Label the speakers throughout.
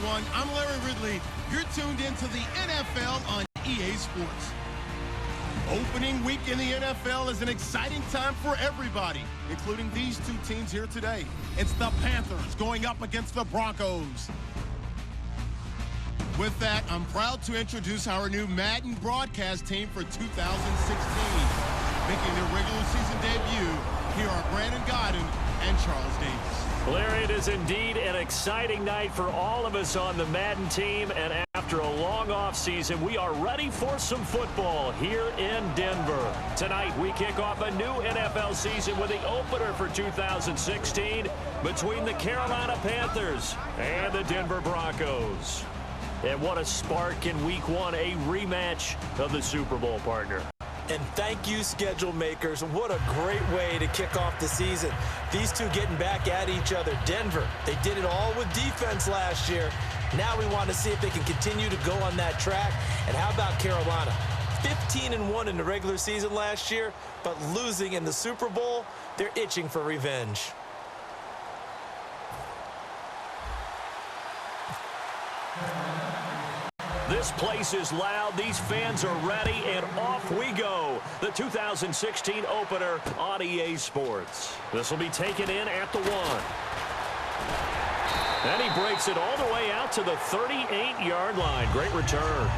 Speaker 1: everyone. I'm Larry Ridley. You're tuned into the NFL on EA Sports. Opening week in the NFL is an exciting time for everybody, including these two teams here today. It's the Panthers going up against the Broncos. With that, I'm proud to introduce our new Madden broadcast team for 2016. Making their regular season debut, here are Brandon Godden and Charles Davis.
Speaker 2: Larry, it is indeed an exciting night for all of us on the Madden team, and after a long offseason, we are ready for some football here in Denver. Tonight, we kick off a new NFL season with the opener for 2016 between the Carolina Panthers and the Denver Broncos. And what a spark in Week 1, a rematch of the Super Bowl, partner.
Speaker 3: And thank you, schedule makers. What a great way to kick off the season. These two getting back at each other. Denver, they did it all with defense last year. Now we want to see if they can continue to go on that track. And how about Carolina? 15-1 in the regular season last year, but losing in the Super Bowl, they're itching for revenge.
Speaker 2: This place is loud. These fans are ready, and off we go. The 2016 opener on EA Sports. This will be taken in at the 1. And he breaks it all the way out to the 38-yard line. Great return.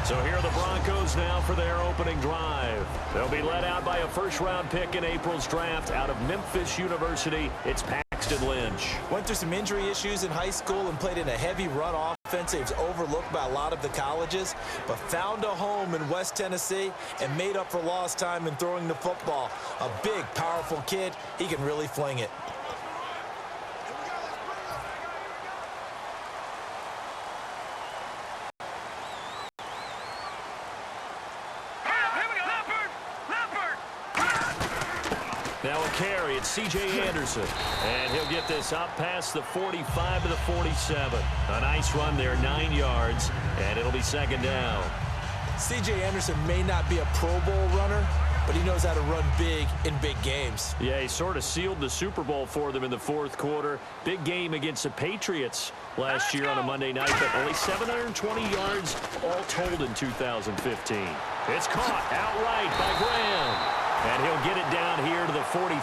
Speaker 2: So here are the Broncos now for their opening drive. They'll be led out by a first-round pick in April's draft out of Memphis University. It's Paxton Lynch.
Speaker 3: Went through some injury issues in high school and played in a heavy run offense. He was overlooked by a lot of the colleges, but found a home in West Tennessee and made up for lost time in throwing the football. A big, powerful kid. He can really fling it.
Speaker 2: Now a carry, it's C.J. Anderson. And he'll get this up past the 45 to the 47. A nice run there, 9 yards, and it'll be second down.
Speaker 3: C.J. Anderson may not be a Pro Bowl runner, but he knows how to run big in big games.
Speaker 2: Yeah, he sort of sealed the Super Bowl for them in the fourth quarter. Big game against the Patriots last year on a Monday night, but only 720 yards all told in 2015. It's caught outright by Graham. And he'll get it down here to the 43.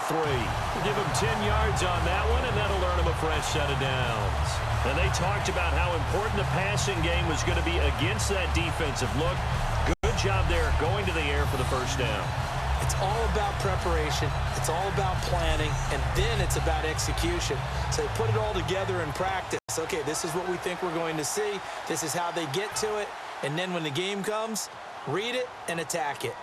Speaker 2: Give him 10 yards on that one, and that'll earn him a fresh set of downs. And they talked about how important the passing game was going to be against that defensive look. Good job there going to the air for the first down.
Speaker 3: It's all about preparation. It's all about planning, and then it's about execution. So they put it all together in practice. Okay, this is what we think we're going to see. This is how they get to it. And then when the game comes, read it and attack it.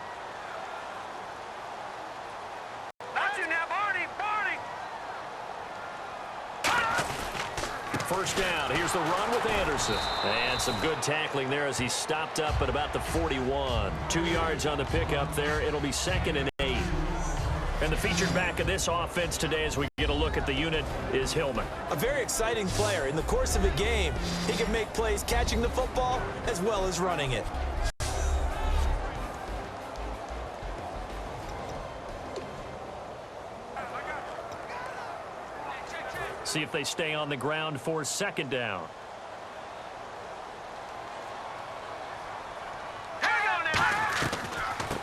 Speaker 2: First down. Here's the run with Anderson. And some good tackling there as he stopped up at about the 41. 2 yards on the pickup there. It'll be 2nd and 8. And the featured back of this offense today as we get a look at the unit is Hillman.
Speaker 3: A very exciting player. In the course of a game, he can make plays catching the football as well as running it.
Speaker 2: See if they stay on the ground for second down.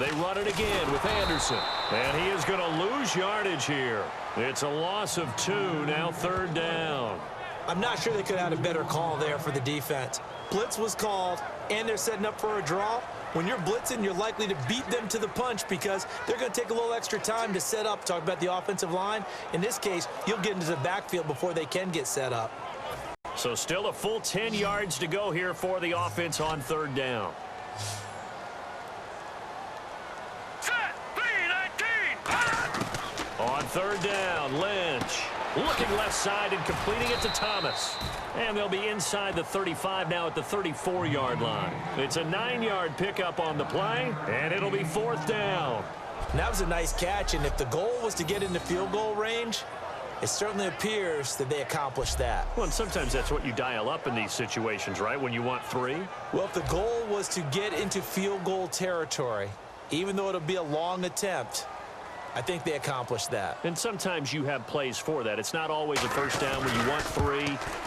Speaker 2: They run it again with Anderson. And he is going to lose yardage here. It's a loss of 2, now 3rd down.
Speaker 3: I'm not sure they could have had a better call there for the defense. Blitz was called, and they're setting up for a draw. When you're blitzing, you're likely to beat them to the punch because they're going to take a little extra time to set up. Talk about the offensive line. In this case, you'll get into the backfield before they can get set up.
Speaker 2: So still a full 10 yards to go here for the offense on 3rd down. On 3rd down, Lynch looking left side and completing it to Thomas. And they'll be inside the 35 now at the 34-yard line. It's a 9-yard pickup on the play, and it'll be 4th down.
Speaker 3: And that was a nice catch, and if the goal was to get into field goal range, it certainly appears that they accomplished that.
Speaker 2: Well, and sometimes that's what you dial up in these situations, right, when you want 3?
Speaker 3: Well, if the goal was to get into field goal territory, even though it'll be a long attempt, I think they accomplished that.
Speaker 2: And sometimes you have plays for that. It's not always a first down when you want 3,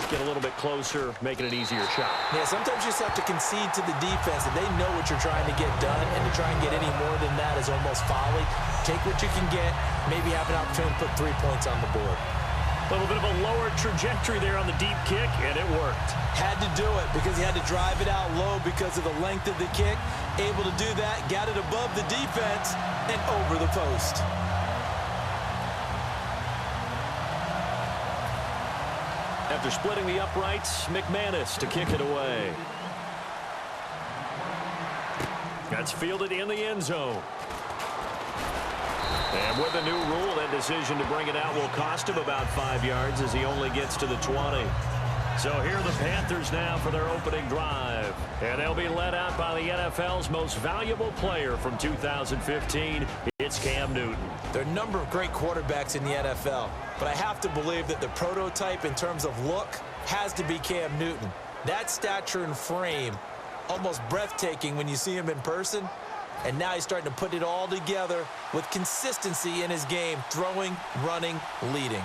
Speaker 2: get a little bit closer, making an easier shot.
Speaker 3: Yeah, sometimes you just have to concede to the defense, and they know what you're trying to get done, and to try and get any more than that is almost folly. Take what you can get, maybe have an opportunity to put 3 points on the board.
Speaker 2: A little bit of a lower trajectory there on the deep kick, and it worked.
Speaker 3: Had to do it because he had to drive it out low because of the length of the kick. Able to do that, got it above the defense, and over the post.
Speaker 2: After splitting the uprights, McManus to kick it away. That's fielded in the end zone. And with a new rule, that decision to bring it out will cost him about 5 yards as he only gets to the 20. So here are the Panthers now for their opening drive. And they'll be led out by the NFL's most valuable player from 2015. It's Cam Newton.
Speaker 3: There are a number of great quarterbacks in the NFL, but I have to believe that the prototype in terms of look has to be Cam Newton. That stature and frame, almost breathtaking when you see him in person. And now he's starting to put it all together with consistency in his game, throwing, running, leading.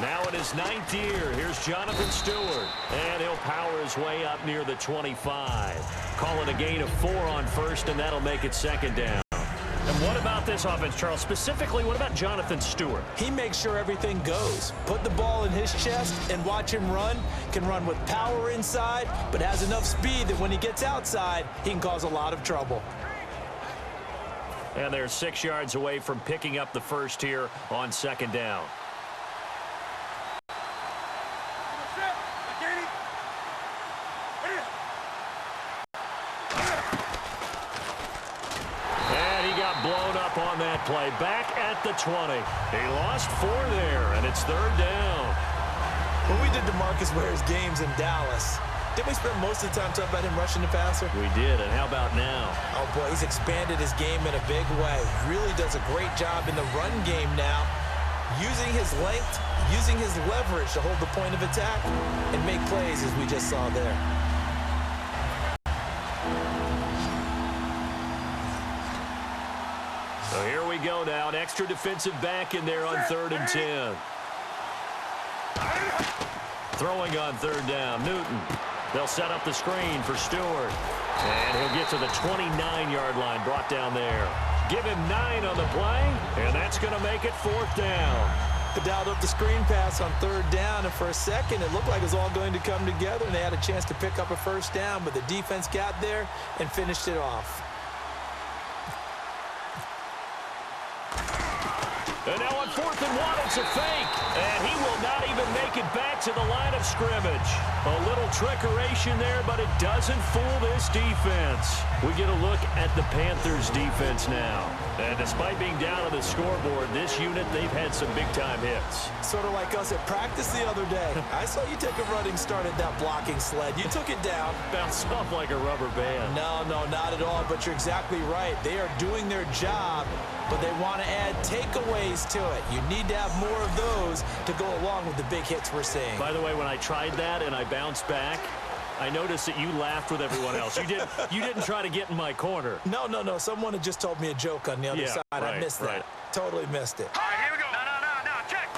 Speaker 2: Now in his 9th year, here's Jonathan Stewart. And he'll power his way up near the 25. Call it a gain of 4 on first, and that'll make it 2nd down. And what about this offense, Charles? Specifically, what about Jonathan Stewart?
Speaker 3: He makes sure everything goes. Put the ball in his chest and watch him run. Can run with power inside, but has enough speed that when he gets outside, he can cause a lot of trouble.
Speaker 2: And they're 6 yards away from picking up the first here on 2nd down. Blown up on that play. Back at the 20. He lost 4 there, and it's 3rd down.
Speaker 3: When we did DeMarcus Ware's games in Dallas, didn't we spend most of the time talking about him rushing the passer?
Speaker 2: We did, and how about now?
Speaker 3: Oh, boy, he's expanded his game in a big way. Really does a great job in the run game now, using his length, using his leverage to hold the point of attack and make plays as we just saw there.
Speaker 2: So here we go now. An extra defensive back in there on 3rd and 10. Throwing on 3rd down, Newton. They'll set up the screen for Stewart. And he'll get to the 29-yard line, brought down there. Give him 9 on the play, and that's going to make it 4th down.
Speaker 3: They dialed up the screen pass on 3rd down, and for a second, it looked like it was all going to come together, and they had a chance to pick up a 1st down, but the defense got there and finished it off.
Speaker 2: And now on 4th and 1, it's a fake. And he will not even make it back to the line of scrimmage. A little trickeration there, but it doesn't fool this defense. We get a look at the Panthers defense now. And despite being down on the scoreboard, this unit, they've had some big-time hits.
Speaker 3: Sort of like us at practice the other day. I saw you take a running start at that blocking sled. You took it down.
Speaker 2: Bounced off like a rubber band.
Speaker 3: No, not at all, but you're exactly right. They are doing their job, but they want to add takeaways to it. You need to have more of those to go along with the big hits we're seeing.
Speaker 2: By the way, when I tried that and I bounced back, I noticed that you laughed with everyone else. You didn't try to get in my corner.
Speaker 3: No. Someone had just told me a joke on the other side.
Speaker 2: Right,
Speaker 3: I missed that. Totally missed it.
Speaker 4: All right, here we go. No, check.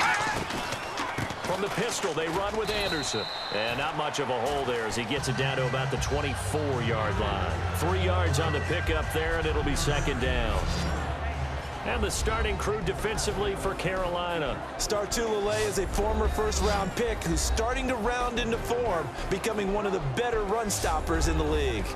Speaker 2: From the pistol, they run with Anderson. And not much of a hole there as he gets it down to about the 24-yard line. 3 yards on the pickup there, and it'll be 2nd down. And the starting crew defensively for Carolina.
Speaker 3: Startulele is a former first-round pick who's starting to round into form, becoming one of the better run stoppers in the league.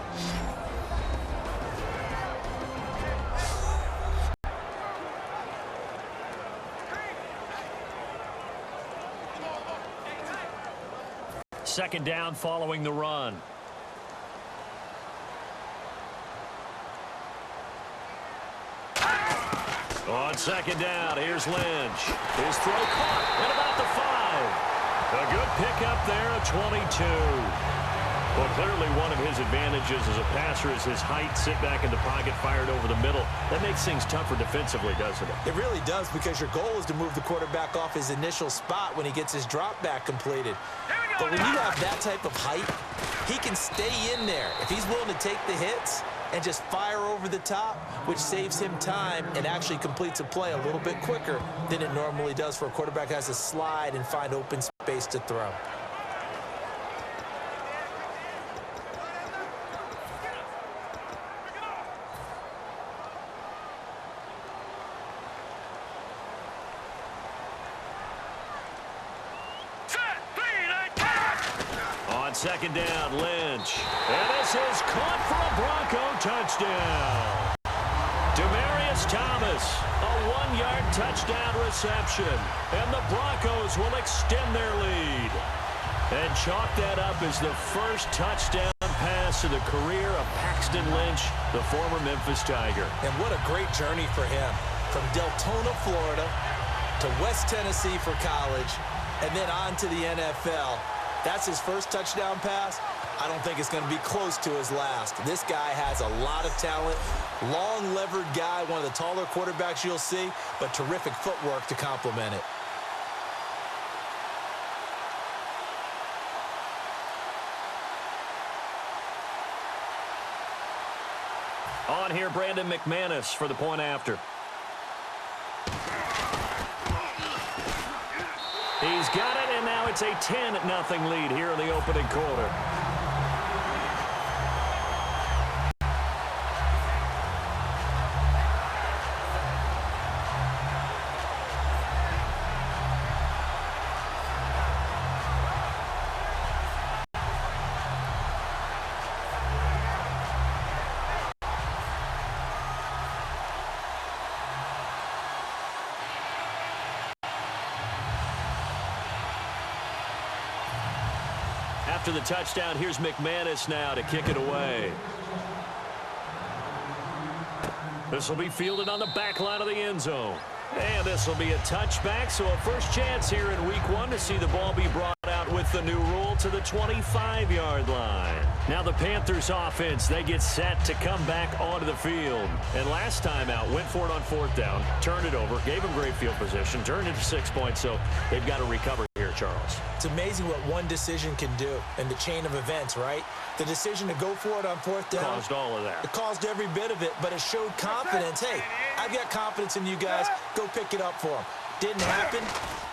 Speaker 2: Second down following the run. On 2nd down, here's Lynch. His throw caught at about the 5. A good pickup there at 22. Well, clearly one of his advantages as a passer is his height, sit back in the pocket, fired over the middle. That makes things tougher defensively, doesn't it?
Speaker 3: It really does, because your goal is to move the quarterback off his initial spot when he gets his drop back completed. But when you have that type of height, he can stay in there. If he's willing to take the hits, and just fire over the top, which saves him time and actually completes a play a little bit quicker than it normally does for a quarterback who has to slide and find open space to throw.
Speaker 2: On second down, Lynch. And this is caught for a Bronco touchdown. Demaryius Thomas, a 1-yard touchdown reception. And the Broncos will extend their lead. And chalk that up as the first touchdown pass of the career of Paxton Lynch, the former Memphis Tiger.
Speaker 3: And what a great journey for him. From Deltona, Florida, to West Tennessee for college, and then on to the NFL. That's his first touchdown pass. I don't think it's going to be close to his last. This guy has a lot of talent. Long, levered guy, one of the taller quarterbacks you'll see, but terrific footwork to complement it.
Speaker 2: On here, Brandon McManus for the point after. He's got it, and now it's a 10-0 lead here in the opening quarter. After the touchdown, here's McManus now to kick it away. This will be fielded on the back line of the end zone. And this will be a touchback, so a first chance here in week 1 to see the ball be brought out with the new rule to the 25-yard line. Now the Panthers offense, they get set to come back onto the field. And last time out, went for it on 4th down, turned it over, gave them great field position, turned it to 6 points, so they've got to recover here, Charles.
Speaker 3: It's amazing what one decision can do in the chain of events, right? The decision to go for it on 4th down.
Speaker 2: Caused all of that.
Speaker 3: It caused every bit of it, but it showed confidence. Hey, I've got confidence in you guys. Go pick it up for them. Didn't happen.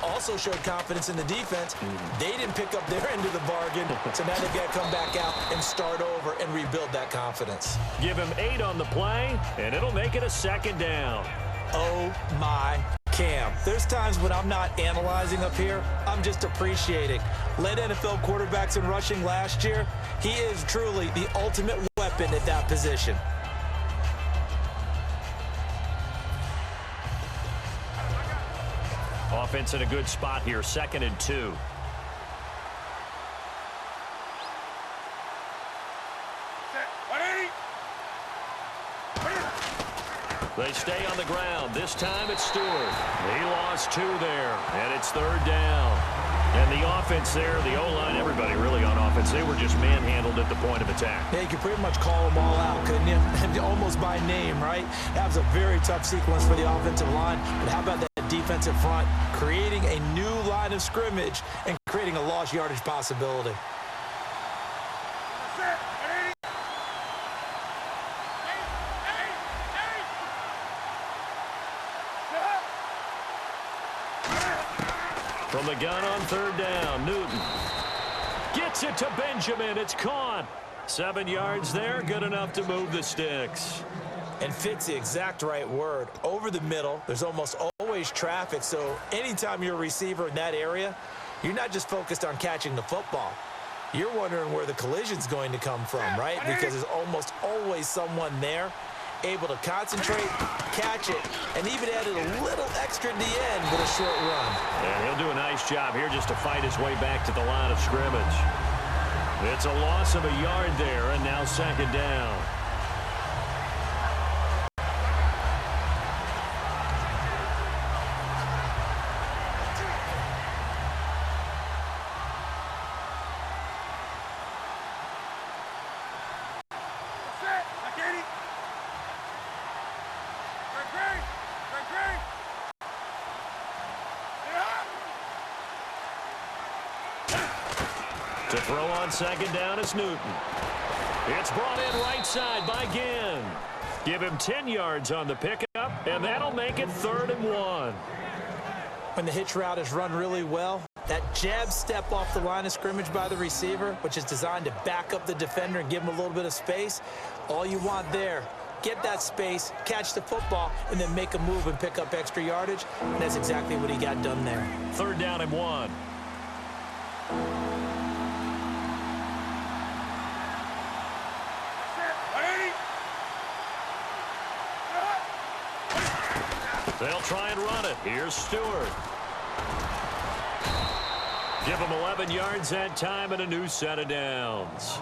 Speaker 3: Also showed confidence in the defense. They didn't pick up their end of the bargain, so now they've got to come back out and start over and rebuild that confidence.
Speaker 2: Give him 8 on the play, and it'll make it a 2nd down.
Speaker 3: Oh, my Cam. There's times when I'm not analyzing up here. I'm just appreciating. Led NFL quarterbacks in rushing last year. He is truly the ultimate weapon at that position.
Speaker 2: Offense in a good spot here, 2nd and 2. They stay on the ground. This time it's Stewart. He lost 2 there, and it's 3rd down. And the offense there, the O-line, everybody really on offense, they were just manhandled at the point of attack.
Speaker 3: Yeah, you could pretty much call them all out, couldn't you? Almost by name, right? That was a very tough sequence for the offensive line. But how about that defensive front, creating a new line of scrimmage and creating a lost yardage possibility?
Speaker 2: From the gun on 3rd down, Newton gets it to Benjamin. It's caught. 7 yards there, good enough to move the sticks.
Speaker 3: And fits the exact right word. Over the middle, there's almost always traffic, so anytime you're a receiver in that area, you're not just focused on catching the football. You're wondering where the collision's going to come from, right? Because there's almost always someone there able to concentrate, catch it, and even added a little extra at the end with a short run.
Speaker 2: And he'll do a nice job here just to fight his way back to the line of scrimmage. It's a loss of a yard there, and now 2nd down. To throw on 2nd down is Newton. It's brought in right side by Ginn. Give him 10 yards on the pickup, and that'll make it 3rd and 1.
Speaker 3: When the hitch route is run really well, that jab step off the line of scrimmage by the receiver, which is designed to back up the defender and give him a little bit of space, all you want there, get that space, catch the football, and then make a move and pick up extra yardage, and that's exactly what he got done there.
Speaker 2: 3rd down and 1. They'll try and run it. Here's Stewart. Give him 11 yards that time and a new set of downs.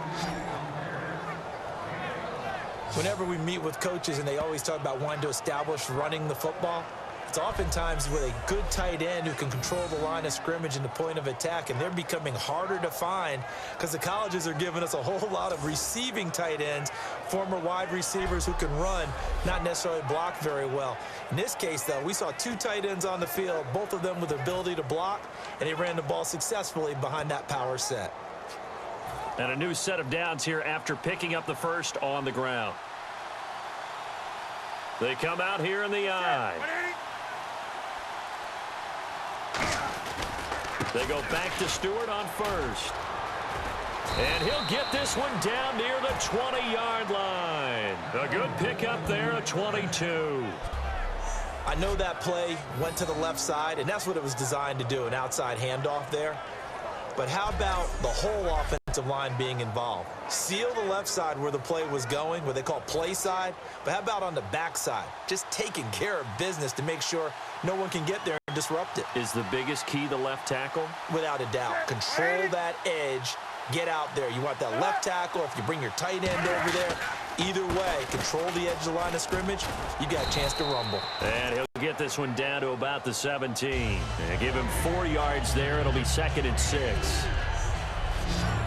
Speaker 3: Whenever we meet with coaches and they always talk about wanting to establish running the football, it's oftentimes with a good tight end who can control the line of scrimmage and the point of attack, and they're becoming harder to find because the colleges are giving us a whole lot of receiving tight ends, former wide receivers who can run, not necessarily block very well. In this case, though, we saw 2 tight ends on the field, both of them with the ability to block, and they ran the ball successfully behind that power set.
Speaker 2: And a new set of downs here after picking up the first on the ground. They come out here in the eye. They go back to Stewart on first. And he'll get this one down near the 20-yard line. A good pickup there at 22.
Speaker 3: I know that play went to the left side, and that's what it was designed to do, an outside handoff there. But how about the whole offensive line being involved? Seal the left side where the play was going, what they call play side. But how about on the back side? Just taking care of business to make sure no one can get there and disrupt it.
Speaker 2: Is the biggest key the left tackle?
Speaker 3: Without a doubt. Control that edge. Get out there. You want that left tackle. If you bring your tight end over there, either way, control the edge of the line of scrimmage. You got a chance to rumble.
Speaker 2: And he'll get this one down to about the 17. And give him 4 yards there. It'll be 2nd and 6.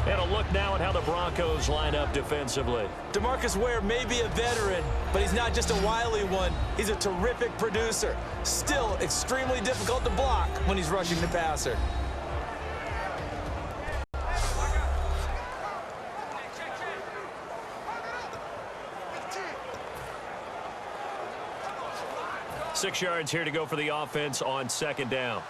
Speaker 2: And a look now at how the Broncos line up defensively.
Speaker 3: DeMarcus Ware may be a veteran, but he's not just a wily one. He's a terrific producer. Still extremely difficult to block when he's rushing the passer.
Speaker 2: Six yards here to go for the offense on 2nd down.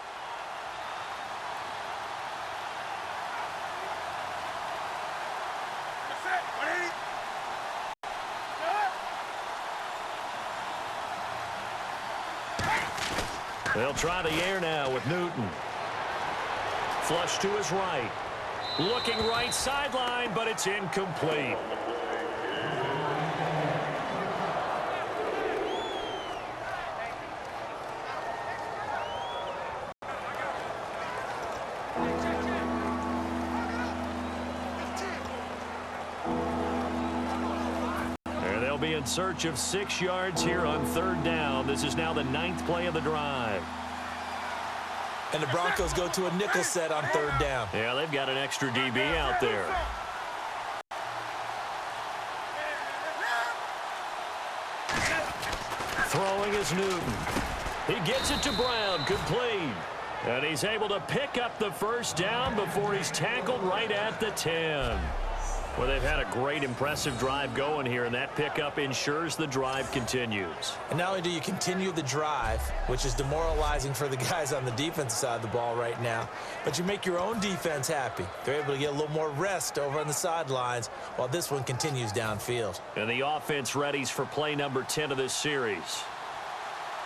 Speaker 2: They'll try the air now with Newton. Flush to his right. Looking right sideline, but it's incomplete. Be in search of 6 yards here on 3rd down. This is now the 9th play of the drive.
Speaker 3: And the Broncos go to a nickel set on 3rd down.
Speaker 2: Yeah, they've got an extra DB out there. Throwing is Newton. He gets it to Brown, complete. And he's able to pick up the 1st down before he's tackled right at the 10. Well, they've had a great, impressive drive going here, and that pickup ensures the drive continues.
Speaker 3: And not only do you continue the drive, which is demoralizing for the guys on the defensive side of the ball right now, but you make your own defense happy. They're able to get a little more rest over on the sidelines while this one continues downfield.
Speaker 2: And the offense readies for play number 10 of this series.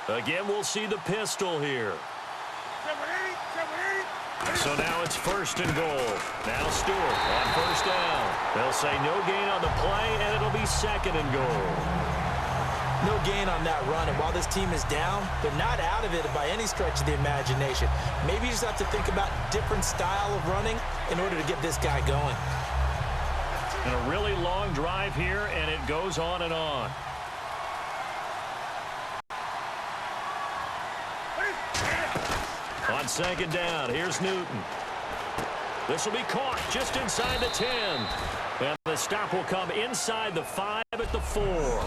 Speaker 2: Again, we'll see the pistol here. So now it's 1st and goal. Now Stewart on 1st down. They'll say no gain on the play, and it'll be 2nd and goal.
Speaker 3: No gain on that run, and while this team is down, they're not out of it by any stretch of the imagination. Maybe you just have to think about different style of running in order to get this guy going.
Speaker 2: And a really long drive here, and it goes on and on. On 2nd down, here's Newton. This will be caught just inside the 10. And the stop will come inside the 5 at the 4.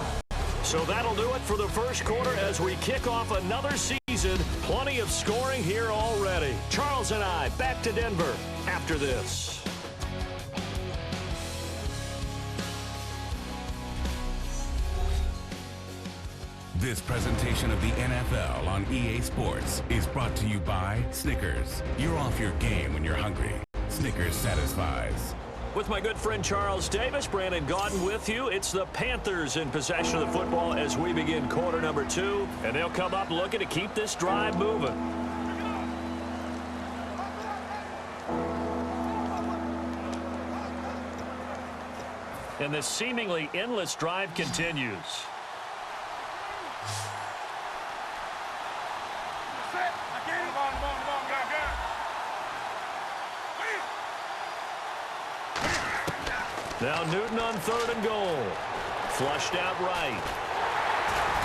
Speaker 2: So that'll do it for the 1st quarter as we kick off another season. Plenty of scoring here already. Charles and I back to Denver after this.
Speaker 5: This presentation of the NFL on EA Sports is brought to you by Snickers. You're off your game when you're hungry. Snickers satisfies.
Speaker 2: With my good friend Charles Davis, Brandon Gaudin with you. It's the Panthers in possession of the football as we begin quarter number 2. And they'll come up looking to keep this drive moving. And this seemingly endless drive continues. Now Newton on 3rd and goal. Flushed out right.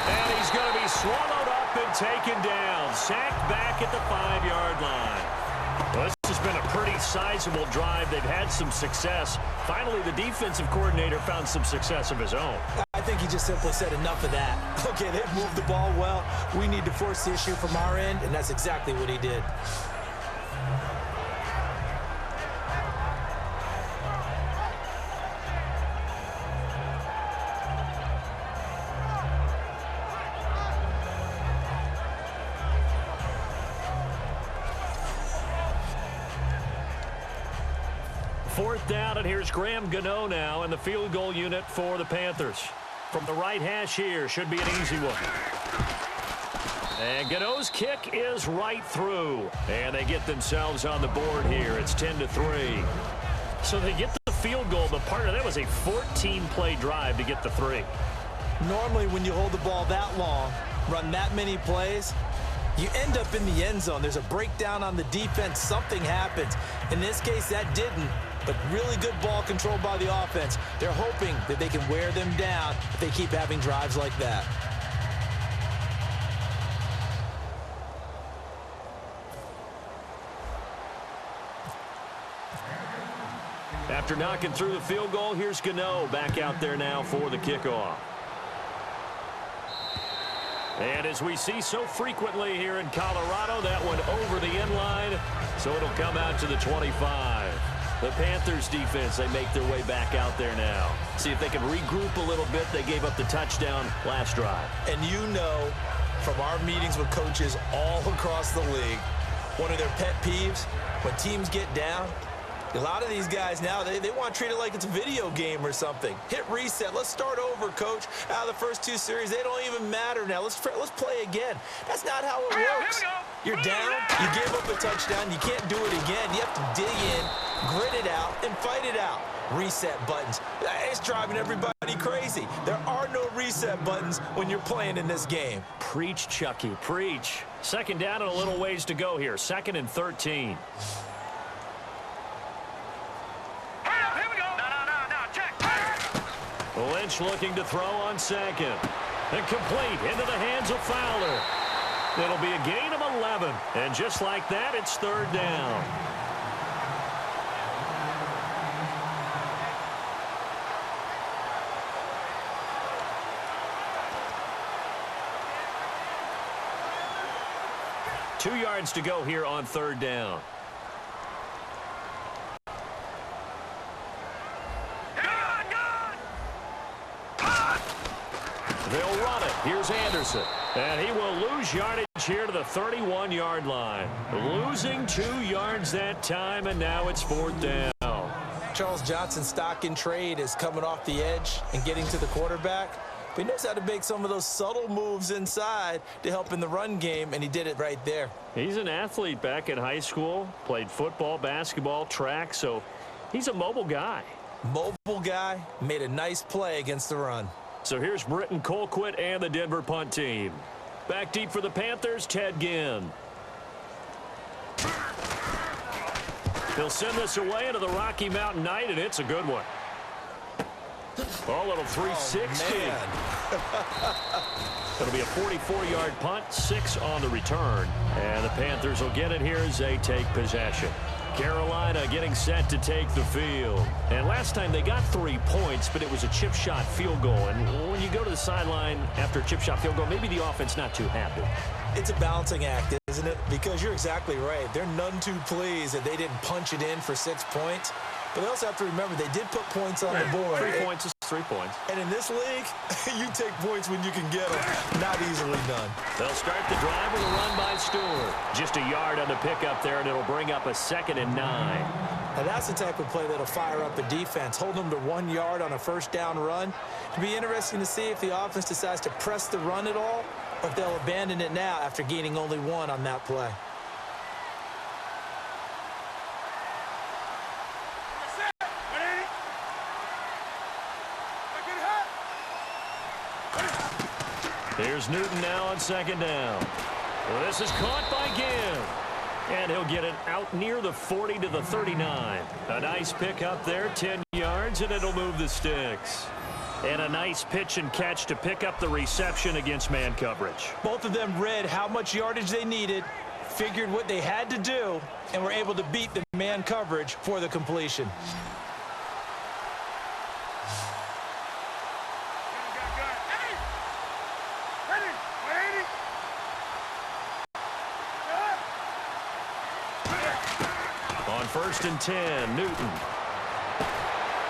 Speaker 2: And he's going to be swallowed up and taken down. Sacked back at the 5-yard line. Well, this has been a pretty sizable drive. They've had some success. Finally, the defensive coordinator found some success of his own.
Speaker 3: I think he just simply said enough of that. Okay, they've moved the ball well. We need to force the issue from our end, and that's exactly what he did.
Speaker 2: Fourth down, and here's Graham Gano now in the field goal unit for the Panthers. From the right hash here, should be an easy one. And Gano's kick is right through. And they get themselves on the board here. It's 10-3. So they get the field goal, but part of that was a 14-play drive to get the 3.
Speaker 3: Normally, when you hold the ball that long, run that many plays, you end up in the end zone. There's a breakdown on the defense. Something happens. In this case, that didn't. But really good ball control by the offense. They're hoping that they can wear them down if they keep having drives like that.
Speaker 2: After knocking through the field goal, here's Gano back out there now for the kickoff. And as we see so frequently here in Colorado, that one over the end line, so it'll come out to the 25. The Panthers defense, they make their way back out there now. See if they can regroup a little bit. They gave up the touchdown last drive.
Speaker 3: And you know from our meetings with coaches all across the league, one of their pet peeves, when teams get down, a lot of these guys now, they want to treat it like it's a video game or something. Hit reset. Let's start over, coach. Out of the first 2 series, they don't even matter now. Let's play again. That's not how it works. You're down. You gave up a touchdown. You can't do it again. You have to dig in, grit it out, and fight it out. Reset buttons. It's driving everybody crazy. There are no reset buttons when you're playing in this game.
Speaker 2: Preach, Chucky, preach. Second down and a little ways to go here. 2nd and 13. Lynch looking to throw on 2nd. And complete into the hands of Fowler. It'll be a gain of 11. And just like that, it's 3rd down. Two yards to go here on 3rd down. They'll run it. Here's Anderson. And he will lose yardage here to the 31-yard line. Losing 2 yards that time, and now it's 4th down.
Speaker 3: Charles Johnson's stock in trade is coming off the edge and getting to the quarterback. But he knows how to make some of those subtle moves inside to help in the run game, and he did it right there.
Speaker 2: He's an athlete back in high school. Played football, basketball, track, so he's a mobile guy.
Speaker 3: Mobile guy, made a nice play against the run.
Speaker 2: So here's Britton Colquitt and the Denver punt team. Back deep for the Panthers, Ted Ginn. He'll send this away into the Rocky Mountain night, and it's a good one. Oh, little 360. It'll be a 44-yard punt, 6 on the return. And the Panthers will get it here as they take possession. Carolina getting set to take the field. And last time they got 3 points, but it was a chip shot field goal. And when you go to the sideline after a chip shot field goal, maybe the offense not too happy.
Speaker 3: It's a balancing act, isn't it? Because you're exactly right. They're none too pleased that they didn't punch it in for 6 points. But they also have to remember they did put points on the board.
Speaker 2: 3 points is 3 points.
Speaker 3: And in this league, you take points when you can get them. Not easily done.
Speaker 2: They'll start the drive with a run by Stewart. Just a yard on the pickup there, and it'll bring up a 2nd and 9.
Speaker 3: Now that's the type of play that'll fire up a defense. Hold them to 1 yard on a first down run. It'll be interesting to see if the offense decides to press the run at all, or if they'll abandon it now after gaining only 1 on that play.
Speaker 2: Here's Newton now on 2nd down. Well, this is caught by Gibb. And he'll get it out near the 40 to the 39. A nice pick up there, 10 yards, and it'll move the sticks. And a nice pitch and catch to pick up the reception against man coverage.
Speaker 3: Both of them read how much yardage they needed, figured what they had to do, and were able to beat the man coverage for the completion.
Speaker 2: On 1st and 10, Newton.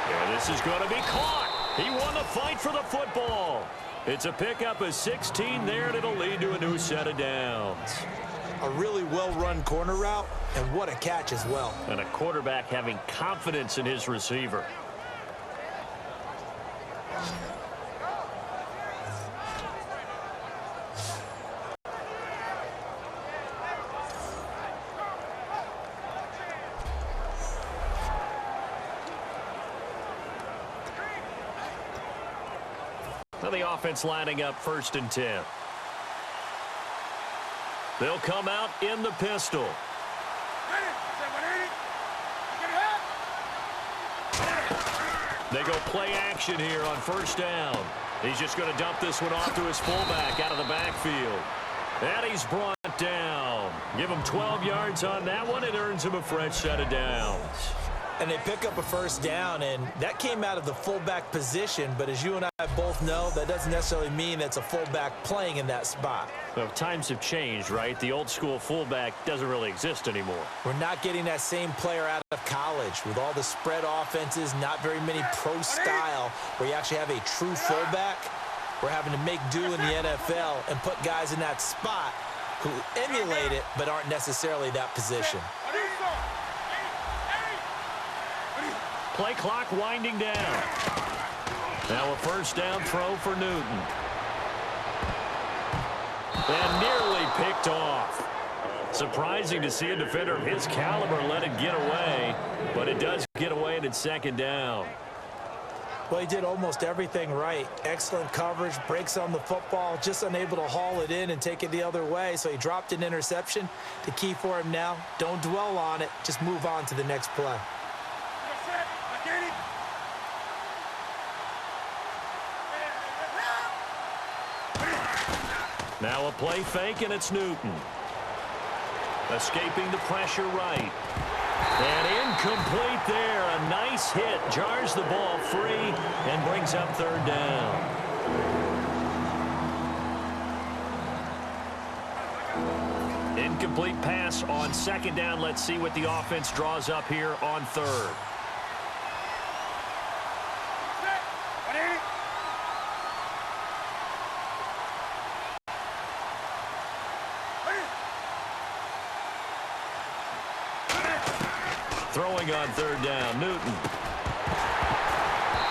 Speaker 2: And this is going to be caught. He won the fight for the football. It's a pickup of 16 there, and it'll lead to a new set of downs.
Speaker 3: A really well-run corner route, and what a catch as well.
Speaker 2: And a quarterback having confidence in his receiver. Now the offense lining up 1st and 10. They'll come out in the pistol. They go play action here on 1st down. He's just going to dump this one off to his fullback out of the backfield. And he's brought down. Give him 12 yards on that one. It earns him a fresh set of downs.
Speaker 3: And they pick up a 1st down, and that came out of the fullback position. But as you and I both know, that doesn't necessarily mean that's a fullback playing in that spot.
Speaker 2: Well, times have changed, right? The old school fullback doesn't really exist anymore.
Speaker 3: We're not getting that same player out of college with all the spread offenses, not very many pro style, where you actually have a true fullback. We're having to make do in the NFL and put guys in that spot who emulate it but aren't necessarily that position.
Speaker 2: Play clock winding down. Now a 1st down throw for Newton. And nearly picked off. Surprising to see a defender of his caliber let it get away, but it does get away and it's 2nd down.
Speaker 3: Well, he did almost everything right. Excellent coverage, breaks on the football, just unable to haul it in and take it the other way, so he dropped an interception. The key for him now, don't dwell on it, just move on to the next play.
Speaker 2: Now a play fake, and it's Newton. Escaping the pressure right. And incomplete there. A nice hit. Jars the ball free and brings up 3rd down. Incomplete pass on 2nd down. Let's see what the offense draws up here on 3rd. Throwing on 3rd down, Newton.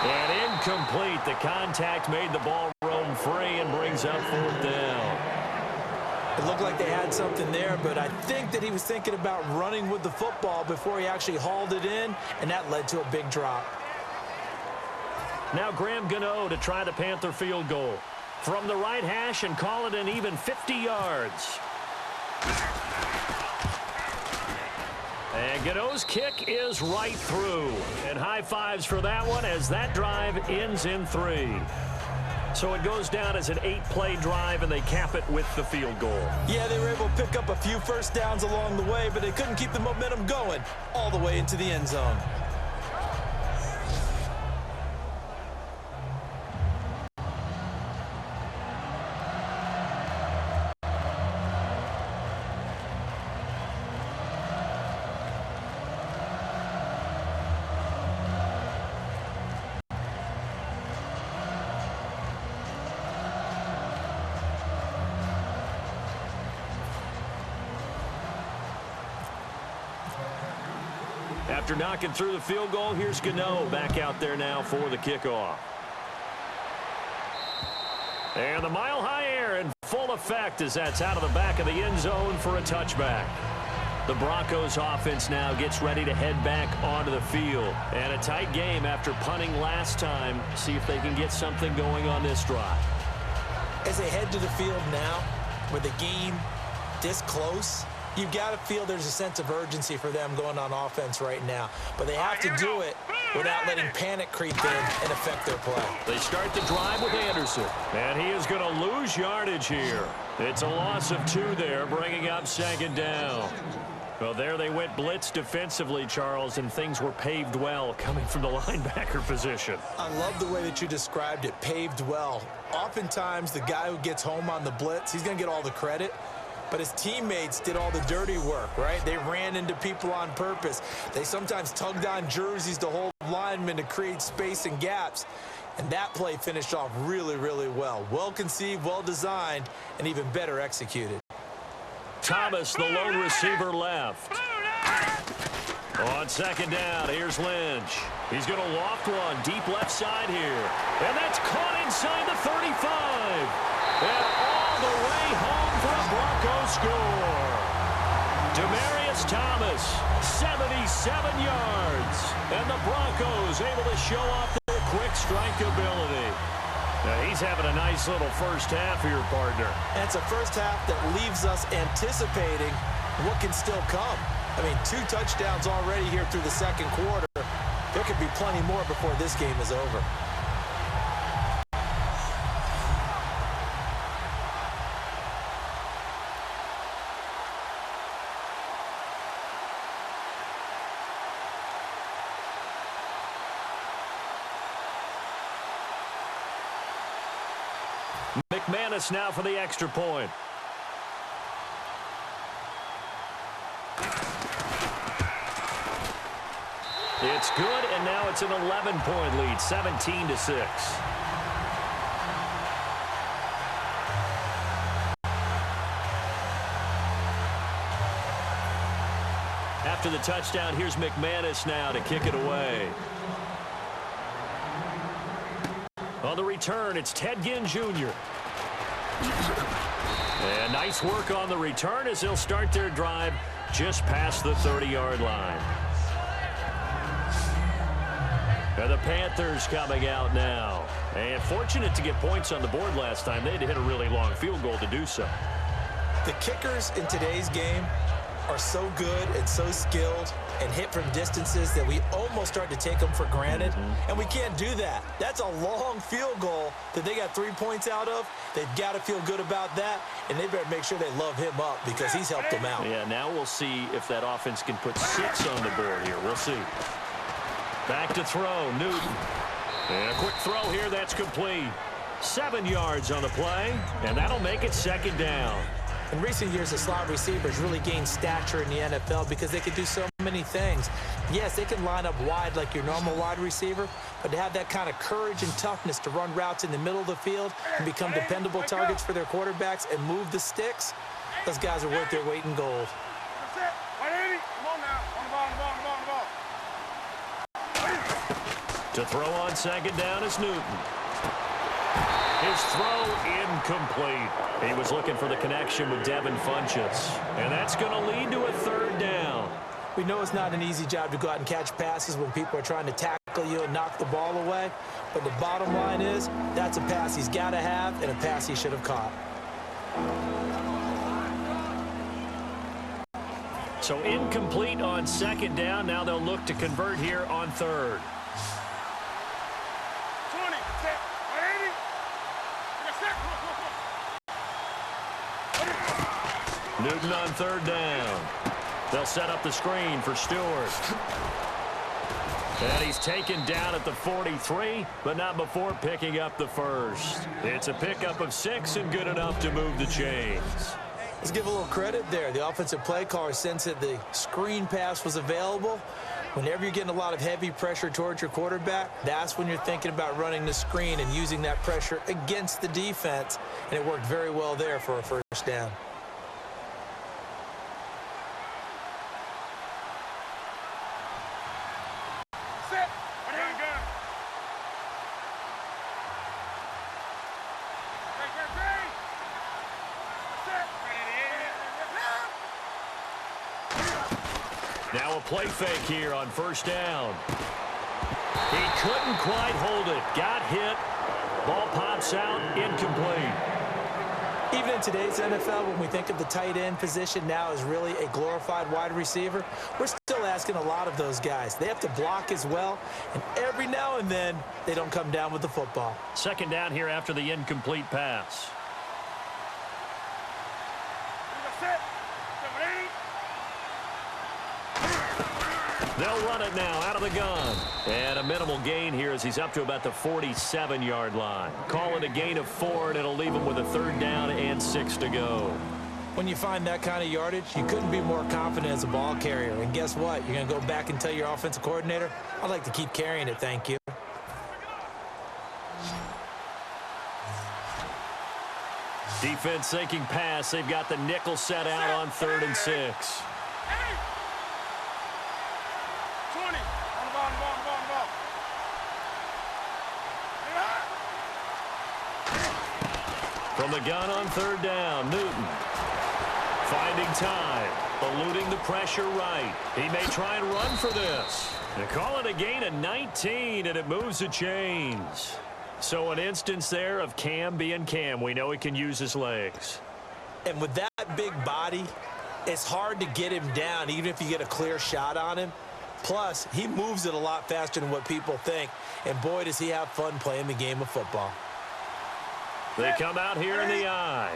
Speaker 2: And incomplete. The contact made the ball roam free and brings up 4th down.
Speaker 3: It looked like they had something there, but I think that he was thinking about running with the football before he actually hauled it in, and that led to a big drop.
Speaker 2: Now Graham Gano to try the Panther field goal. From the right hash and call it an even 50 yards. And Gano's kick is right through. And high fives for that one as that drive ends in 3. So it goes down as an 8-play drive, and they cap it with the field goal.
Speaker 3: Yeah, they were able to pick up a few 1st downs along the way, but they couldn't keep the momentum going all the way into the end zone.
Speaker 2: After knocking through the field goal, here's Gano back out there now for the kickoff. And the mile-high air in full effect as that's out of the back of the end zone for a touchback. The Broncos offense now gets ready to head back onto the field. And a tight game after punting last time. See if they can get something going on this drive.
Speaker 3: As they head to the field now, with the game this close, you've got to feel there's a sense of urgency for them going on offense right now. But they have to do it without letting panic creep in and affect their play.
Speaker 2: They start the drive with Anderson. And he is going to lose yardage here. It's a loss of 2 there, bringing up second down. Well, there they went blitz defensively, Charles, and things were paved well coming from the linebacker position.
Speaker 3: I love the way that you described it, paved well. Oftentimes, the guy who gets home on the blitz, he's going to get all the credit. But his teammates did all the dirty work, right? They ran into people on purpose. They sometimes tugged on jerseys to hold linemen to create space and gaps. And that play finished off really, really well. Well conceived, well designed, and even better executed.
Speaker 2: Thomas, the lone receiver, left. On second down, here's Lynch. He's going to loft one deep left side here. And that's caught inside the 35. And all the way home for a Broncos score. Demaryius Thomas, 77 yards. And the Broncos able to show off their quick strike ability. Now, he's having a nice little first half here, partner.
Speaker 3: And it's a first half that leaves us anticipating what can still come. I mean, 2 touchdowns already here through the second quarter. There could be plenty more before this game is over.
Speaker 2: McManus now for the extra point. It's good, and now it's an 11-point lead, 17-6. After the touchdown, here's McManus now to kick it away. On the return, it's Ted Ginn Jr. And nice work on the return as they'll start their drive just past the 30-yard line. And the Panthers coming out now. And fortunate to get points on the board last time. They had to hit a really long field goal to do so.
Speaker 3: The kickers in today's game are so good and so skilled and hit from distances that we almost start to take them for granted. And we can't do that. That's a long field goal that they got 3 points out of. They've got to feel good about that, and they better make sure they love him up because he's helped them out.
Speaker 2: Yeah, now we'll see if that offense can put 6 on the board here. We'll see. Back to throw, Newton. And a quick throw here, that's complete. 7 yards on the play, and that'll make it second down.
Speaker 3: In recent years, the slot receivers really gained stature in the NFL because they can do so many things. Yes, they can line up wide like your normal wide receiver, but to have that kind of courage and toughness to run routes in the middle of the field and become dependable targets for their quarterbacks and move the sticks, those guys are worth their weight in gold.
Speaker 2: To throw on second down is Newton. His throw incomplete. He was looking for the connection with Devin Funchess. And that's going to lead to a third down.
Speaker 3: We know it's not an easy job to go out and catch passes when people are trying to tackle you and knock the ball away. But the bottom line is that's a pass he's got to have and a pass he should have caught.
Speaker 2: So incomplete on second down. Now they'll look to convert here on third. Newton on third down. They'll set up the screen for Stewart. And he's taken down at the 43, but not before picking up the first. It's a pickup of 6 and good enough to move the chains.
Speaker 3: Let's give a little credit there. The offensive play caller sensed that the screen pass was available. Whenever you're getting a lot of heavy pressure towards your quarterback, that's when you're thinking about running the screen and using that pressure against the defense. And it worked very well there for a first down.
Speaker 2: Now a play fake here on first down. He couldn't quite hold it. Got hit. Ball pops out. Incomplete.
Speaker 3: Even in today's NFL, when we think of the tight end position now as really a glorified wide receiver, we're still asking a lot of those guys. They have to block as well, and every now and then, they don't come down with the football.
Speaker 2: Second down here after the incomplete pass. They'll run it now out of the gun. And a minimal gain here as he's up to about the 47-yard line. Call it a gain of 4, and it'll leave him with a third down and 6 to go.
Speaker 3: When you find that kind of yardage, you couldn't be more confident as a ball carrier. And guess what? You're going to go back and tell your offensive coordinator, I'd like to keep carrying it, thank you.
Speaker 2: Defense sinking pass. They've got the nickel set out on 3rd and 6. From the gun on 3rd down, Newton. Finding time, eluding the pressure right. He may try and run for this. They call it a gain of 19, and it moves the chains. So an instance there of Cam being Cam. We know he can use his legs.
Speaker 3: And with that big body, it's hard to get him down, even if you get a clear shot on him. Plus, he moves it a lot faster than what people think. And boy, does he have fun playing the game of football.
Speaker 2: They come out here in the eye.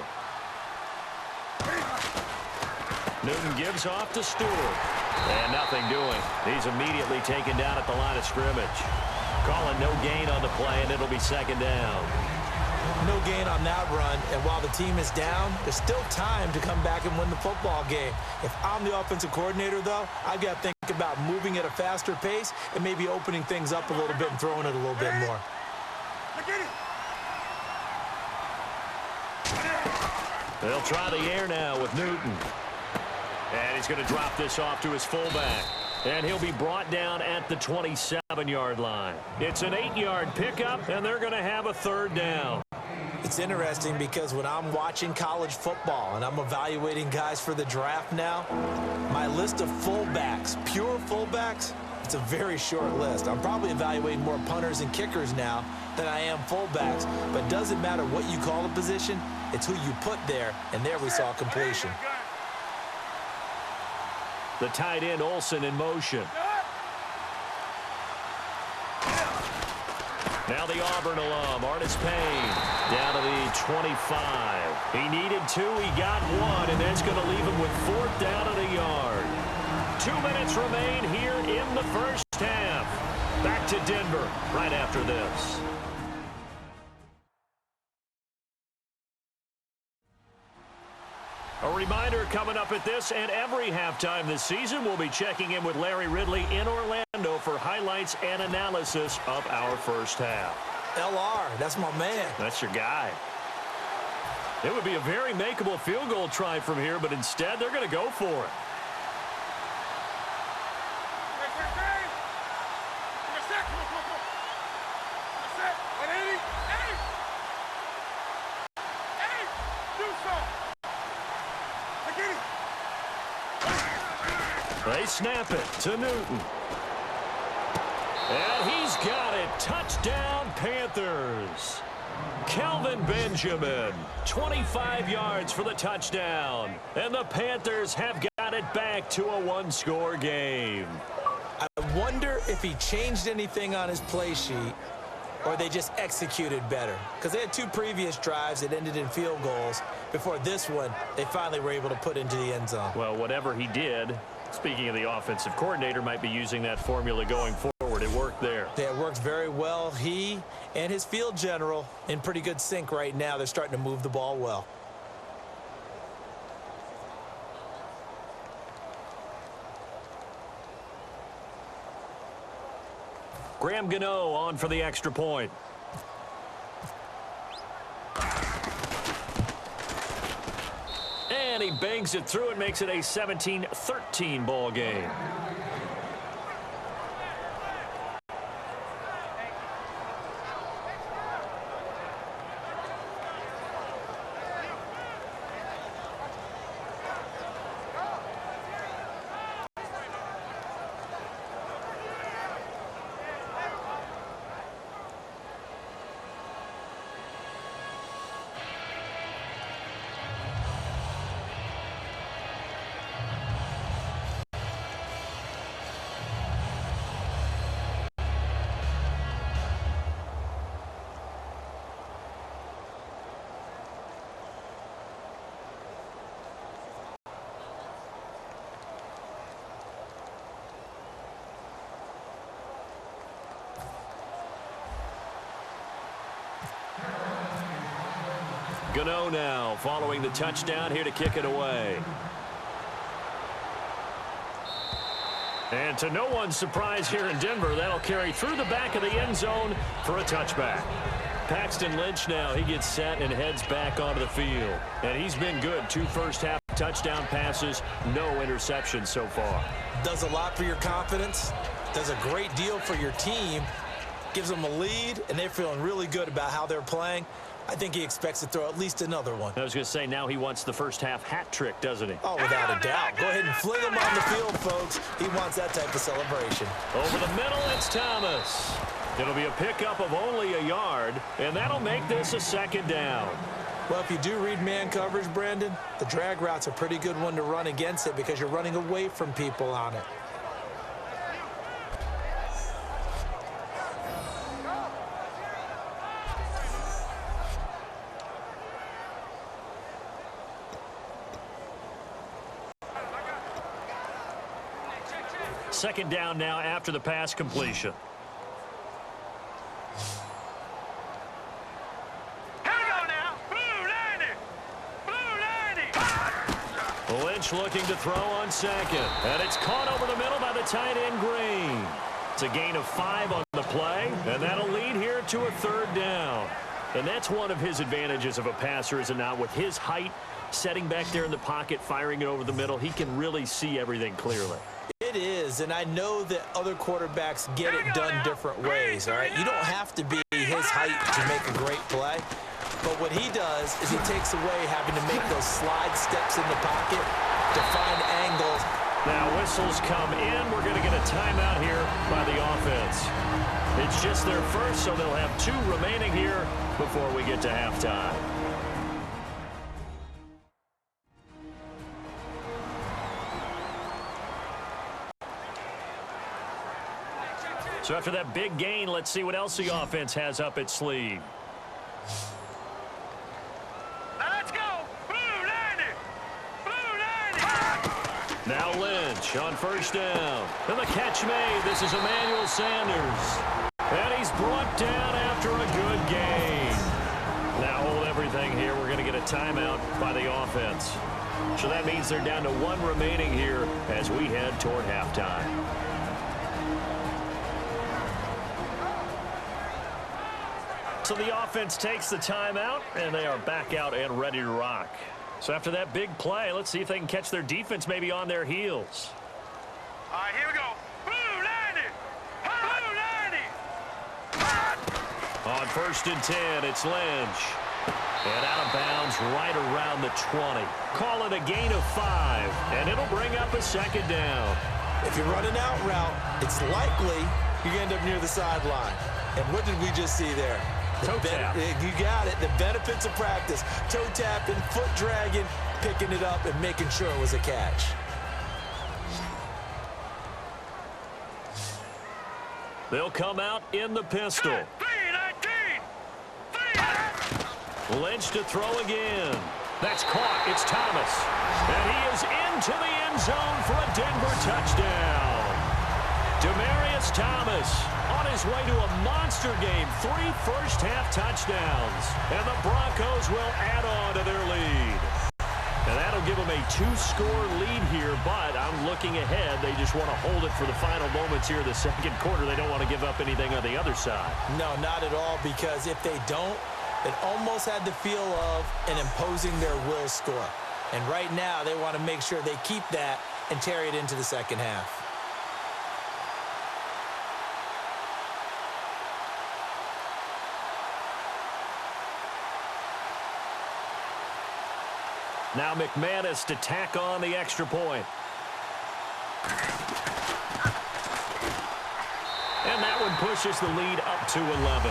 Speaker 2: Newton gives off to Stewart. And nothing doing. He's immediately taken down at the line of scrimmage. Calling no gain on the play, and it'll be second down.
Speaker 3: No gain on that run, and while the team is down, there's still time to come back and win the football game. If I'm the offensive coordinator, though, I've got to think about moving at a faster pace and maybe opening things up a little bit and throwing it a little bit more.
Speaker 2: They'll try the air now with Newton. And he's going to drop this off to his fullback. And he'll be brought down at the 27-yard line. It's an 8-yard pickup, and they're going to have a third down.
Speaker 3: It's interesting because when I'm watching college football and I'm evaluating guys for the draft now, my list of fullbacks, pure fullbacks, it's a very short list. I'm probably evaluating more punters and kickers now than I am fullbacks. But it doesn't matter what you call a position, it's who you put there, and there we saw completion.
Speaker 2: The tight end, Olsen, in motion. Now the Auburn alum, Artis Payne, down to the 25. He needed 2, he got 1, and that's going to leave him with 4th down at a yard. 2 minutes remain here in the first half. Back to Denver right after this. A reminder coming up at this and every halftime this season, we'll be checking in with Larry Ridley in Orlando for highlights and analysis of our first half.
Speaker 3: LR, that's my man.
Speaker 2: That's your guy. It would be a very makeable field goal try from here, but instead they're going to go for it. They snap it to Newton. And he's got it. Touchdown, Panthers. Kelvin Benjamin, 25 yards for the touchdown. And the Panthers have got it back to a one-score game.
Speaker 3: I wonder if he changed anything on his play sheet or they just executed better. Because they had 2 previous drives that ended in field goals. Before this one, they finally were able to put into the end zone.
Speaker 2: Well, whatever he did, speaking of the offensive coordinator, might be using that formula going forward. It worked there.
Speaker 3: Yeah, it worked very well. He and his field general in pretty good sync right now. They're starting to move the ball well.
Speaker 2: Graham Gano on for the extra point. And he bangs it through and makes it a 17-13 ball game. Gano now following the touchdown here to kick it away. And to no one's surprise here in Denver, that'll carry through the back of the end zone for a touchback. Paxton Lynch now, he gets set and heads back onto the field. And he's been good. 2 first-half touchdown passes, no interceptions so far.
Speaker 3: Does a lot for your confidence, does a great deal for your team, gives them a lead, and they're feeling really good about how they're playing. I think he expects to throw at least another one.
Speaker 2: I was going to say, now he wants the first-half hat trick, doesn't he?
Speaker 3: Oh, without a doubt. Go ahead and fling him on the field, folks. He wants that type of celebration.
Speaker 2: Over the middle, it's Thomas. It'll be a pickup of only a yard, and that'll make this a 2nd down.
Speaker 3: Well, if you do read man coverage, Brandon, the drag route's a pretty good one to run against it because you're running away from people on it.
Speaker 2: Second down now after the pass completion.
Speaker 4: Here we go now. Blue 90.
Speaker 2: Lynch looking to throw on 2nd. And it's caught over the middle by the tight end, Green. It's a gain of 5 on the play, and that'll lead here to a 3rd down. And that's one of his advantages of a passer, is it not? With his height, setting back there in the pocket, firing it over the middle, he can really see everything clearly.
Speaker 3: It is, and I know that other quarterbacks get it done different ways, all right? You don't have to be his height to make a great play, but what he does is he takes away having to make those slide steps in the pocket to find angles.
Speaker 2: Now whistles come in. We're going to get a timeout here by the offense. It's just their first, so they'll have 2 remaining here before we get to halftime. So after that big gain, let's see what else the offense has up its sleeve.
Speaker 4: Now let's go. Blue 90. Blue 90.
Speaker 2: Now Lynch on 1st down. And the catch made. This is Emmanuel Sanders. And he's brought down after a good gain. Now hold everything here. We're going to get a timeout by the offense. So that means they're down to 1 remaining here as we head toward halftime. So the offense takes the timeout, and they are back out and ready to rock. So after that big play, let's see if they can catch their defense maybe on their heels.
Speaker 4: All right, here we go. Blue 90. Blue 90.
Speaker 2: On 1st and 10, it's Lynch. And out of bounds right around the 20. Call it a gain of 5, and it'll bring up a 2nd down.
Speaker 3: If you're running out route, it's likely you end up near the sideline. And what did we just see there?
Speaker 2: Toe tap.
Speaker 3: You got it. The benefits of practice. Toe tapping, foot dragging, picking it up, and making sure it was a catch.
Speaker 2: They'll come out in the pistol.
Speaker 4: 3-19.
Speaker 2: Lynch to throw again. That's caught. It's Thomas. And he is into the end zone for a Denver touchdown. Demaryius Thomas on his way to a monster game. 3 first-half touchdowns. And the Broncos will add on to their lead. And that'll give them a 2-score lead here, but I'm looking ahead. They just want to hold it for the final moments here in the 2nd quarter. They don't want to give up anything on the other side.
Speaker 3: No, not at all, because if they don't, it almost had the feel of an imposing their will score. And right now, they want to make sure they keep that and carry it into the 2nd half.
Speaker 2: Now McManus to tack on the extra point. And that one pushes the lead up to 11.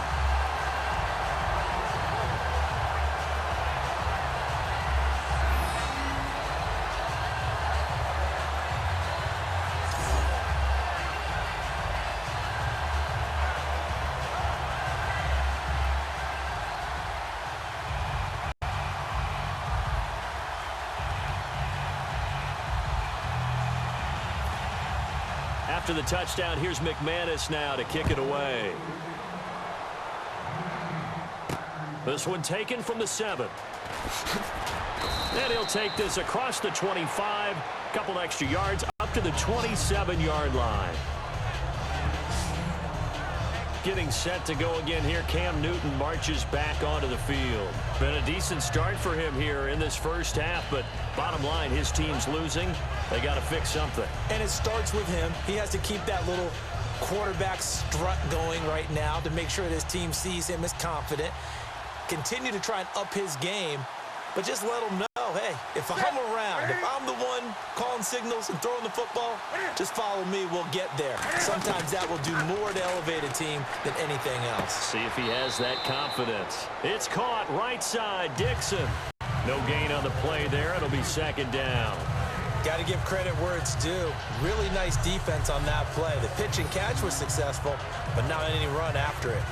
Speaker 2: After the touchdown, here's McManus now to kick it away. This one taken from the 7. And he'll take this across the 25, a couple extra yards, up to the 27-yard line. Getting set to go again here, Cam Newton marches back onto the field. Been a decent start for him here in this first half, but bottom line, his team's losing. They got to fix something.
Speaker 3: And it starts with him. He has to keep that little quarterback strut going right now to make sure that his team sees him as confident. Continue to try and up his game, but just let him know, hey, if I'm around, if I'm the one calling signals and throwing the football, just follow me, we'll get there. Sometimes that will do more to elevate a team than anything else.
Speaker 2: See if he has that confidence. It's caught right side, Dixon. No gain on the play there. It'll be second down.
Speaker 3: Got to give credit where it's due. Really nice defense on that play. The pitch and catch was successful, but not any run after it.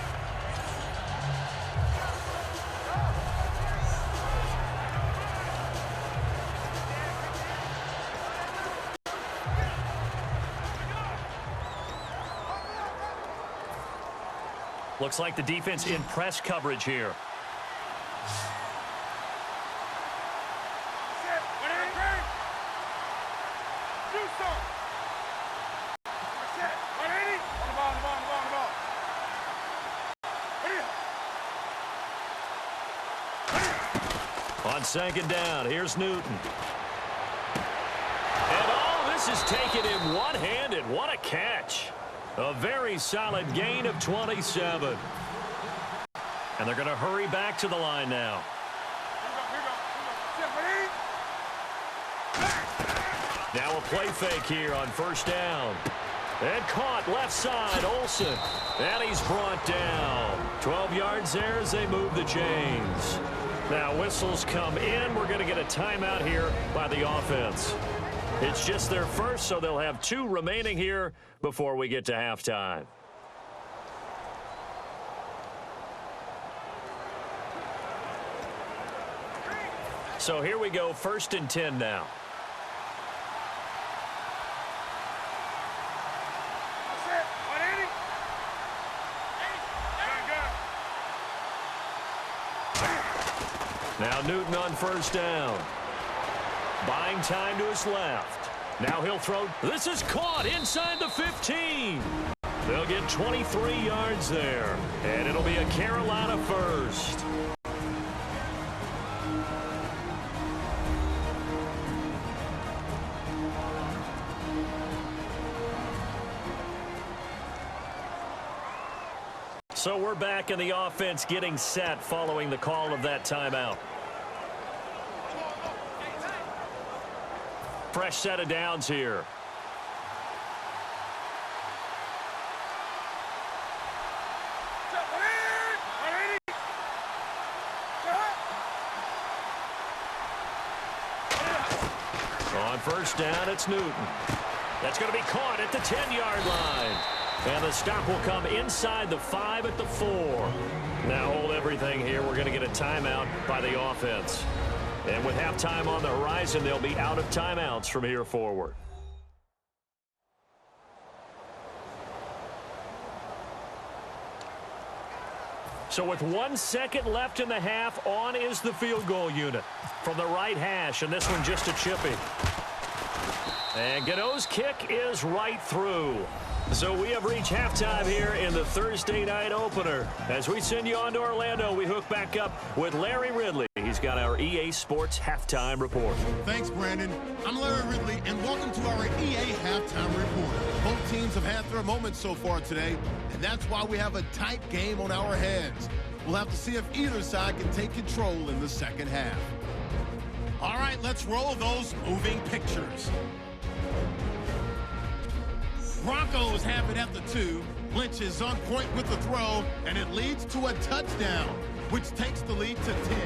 Speaker 2: Looks like the defense in press coverage here. On second down, here's Newton. And this is taken in one-handed. What a catch. A very solid gain of 27. And they're going to hurry back to the line now. Now a play fake here on first down. And caught left side, Olsen. And he's brought down. 12 yards there as they move the chains. Now whistles come in. We're going to get a timeout here by the offense. It's just their first, so they'll have 2 remaining here before we get to halftime. So here we go, 1st and 10 now. Now Newton on first down. Buying time to his left. Now he'll throw. This is caught inside the 15. They'll get 23 yards there. And it'll be a Carolina first. So we're back in the offense getting set following the call of that timeout. Fresh set of downs here. On first down, it's Newton. That's going to be caught at the 10-yard line. And the stop will come inside the 5 at the 4. Now hold everything here. We're going to get a timeout by the offense. And with halftime on the horizon, they'll be out of timeouts from here forward. So with 1 second left in the half, on is the field goal unit from the right hash, and this one just a chippy. And Gano's kick is right through. So we have reached halftime here in the Thursday night opener. As we send you on to Orlando, we hook back up with Larry Ridley. He's got our EA Sports Halftime Report.
Speaker 1: Thanks, Brandon. I'm Larry Ridley, and welcome to our EA Halftime Report. Both teams have had their moments so far today, and that's why we have a tight game on our hands. We'll have to see if either side can take control in the second half. All right, let's roll those moving pictures. Broncos have it at the 2. Lynch is on point with the throw, and it leads to a touchdown, which takes the lead to 10.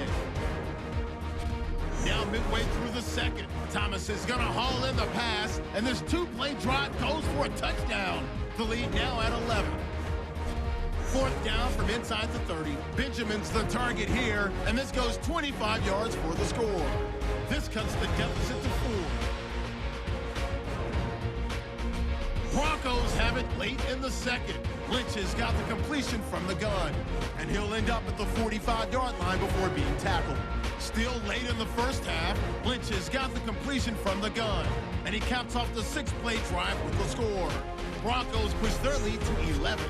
Speaker 1: Now midway through the second, Thomas is going to haul in the pass, and this 2-play drive goes for a touchdown. The lead now at 11. 4th down from inside the 30. Benjamin's the target here, and this goes 25 yards for the score. This cuts the deficit to 4. Broncos have it late in the second. Lynch has got the completion from the gun, and he'll end up at the 45-yard line before being tackled. Still late in the first half, Lynch has got the completion from the gun, and he caps off the 6-play drive with the score. Broncos push their lead to 11.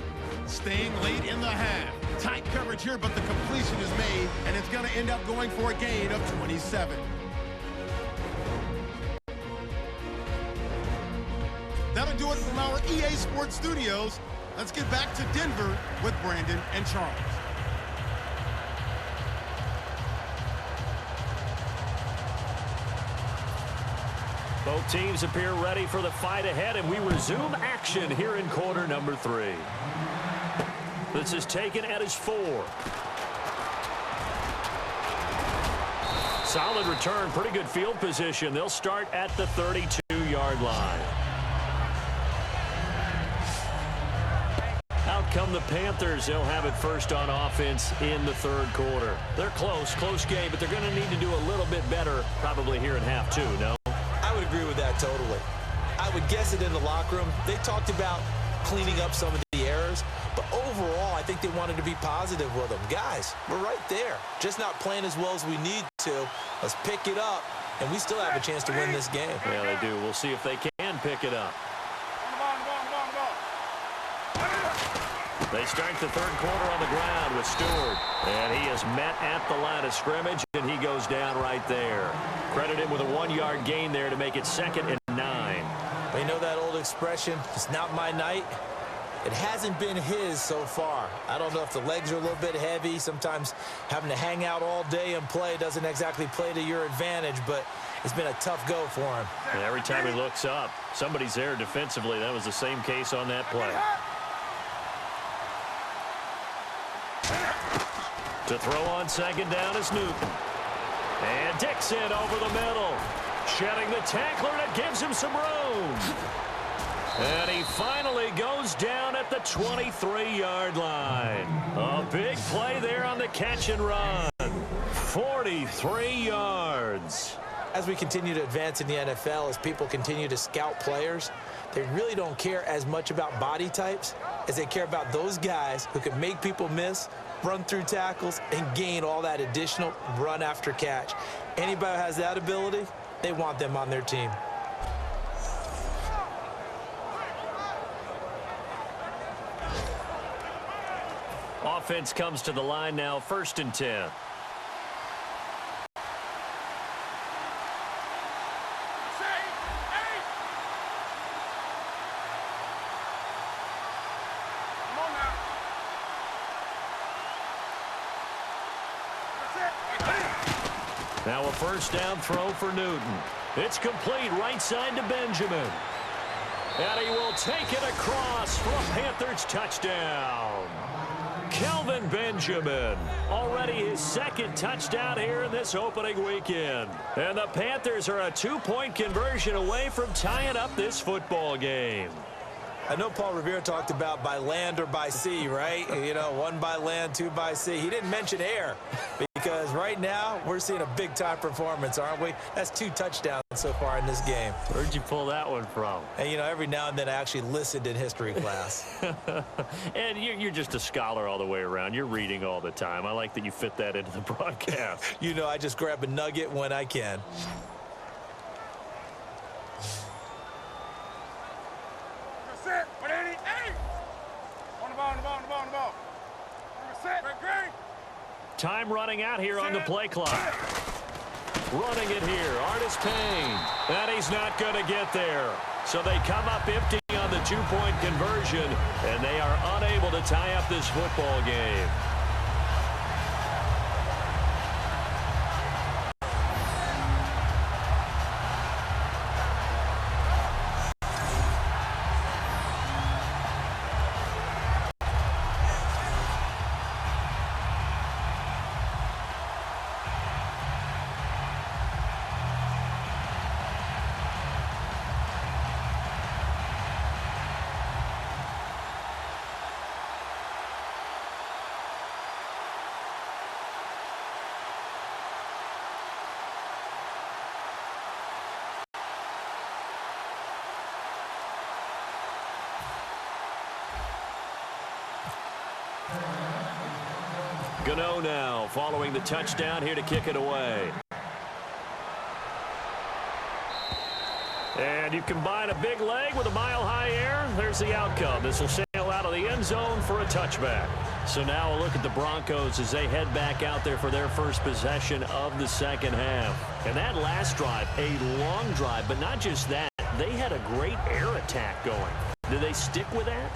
Speaker 1: Staying late in the half. Tight coverage here, but the completion is made, and it's going to end up going for a gain of 27. That'll do it from our EA Sports Studios. Let's get back to Denver with Brandon and Charles.
Speaker 2: Both teams appear ready for the fight ahead, and we resume action here in quarter number 3. This is taken at his 4. Solid return, pretty good field position. They'll start at the 32-yard line. Out come the Panthers. They'll have it first on offense in the third quarter. They're close game, but they're going to need to do a little bit better probably here in half 2, no?
Speaker 3: I would agree with that totally. I would guess it in the locker room. They talked about cleaning up some of the errors, but overall, I think they wanted to be positive with them. Guys, we're right there. Just not playing as well as we need to. Let's pick it up, and we still have a chance to win this game.
Speaker 2: Yeah, they do. We'll see if they can pick it up. They start the third quarter on the ground with Stewart. And he is met at the line of scrimmage, and he goes down right there. Credit him with a 1-yard gain there to make it 2nd and 9.
Speaker 3: Well, you know that old expression, it's not my night? It hasn't been his so far. I don't know if the legs are a little bit heavy. Sometimes having to hang out all day and play doesn't exactly play to your advantage, but it's been a tough go for him.
Speaker 2: And every time he looks up, somebody's there defensively. That was the same case on that play. To throw on 2nd down is Newton. And Dixon over the middle. Shedding the tackler, and it gives him some room. And he finally goes down at the 23-yard line. A big play there on the catch and run. 43 yards.
Speaker 3: As we continue to advance in the NFL, as people continue to scout players, they really don't care as much about body types as they care about those guys who can make people miss, run through tackles, and gain all that additional run after catch. Anybody who has that ability, they want them on their team.
Speaker 2: Offense comes to the line now, 1st and 10. Now a 1st down throw for Newton. It's complete right side to Benjamin. And he will take it across for a Panthers touchdown. Kelvin Benjamin, already his 2nd touchdown here in this opening weekend. And the Panthers are a 2-point conversion away from tying up this football game.
Speaker 3: I know Paul Revere talked about by land or by sea, right? You know, 1 by land, 2 by sea. He didn't mention air because right now we're seeing a big-time performance, aren't we? That's 2 touchdowns so far in this game.
Speaker 2: Where'd you pull that one from?
Speaker 3: And, you know, every now and then I actually listened in history class.
Speaker 2: And you're just a scholar all the way around. You're reading all the time. I like that you fit that into the broadcast.
Speaker 3: You know, I just grab a nugget when I can.
Speaker 2: Time running out here on the play clock. Running it here, Artis Payne. And he's not going to get there. So they come up empty on the 2-point conversion, and they are unable to tie up this football game. Gano now following the touchdown here to kick it away. And you combine a big leg with a mile-high air, there's the outcome. This will sail out of the end zone for a touchback. So now a look at the Broncos as they head back out there for their first possession of the second half. And that last drive, a long drive, but not just that. They had a great air attack going. Do they stick with that?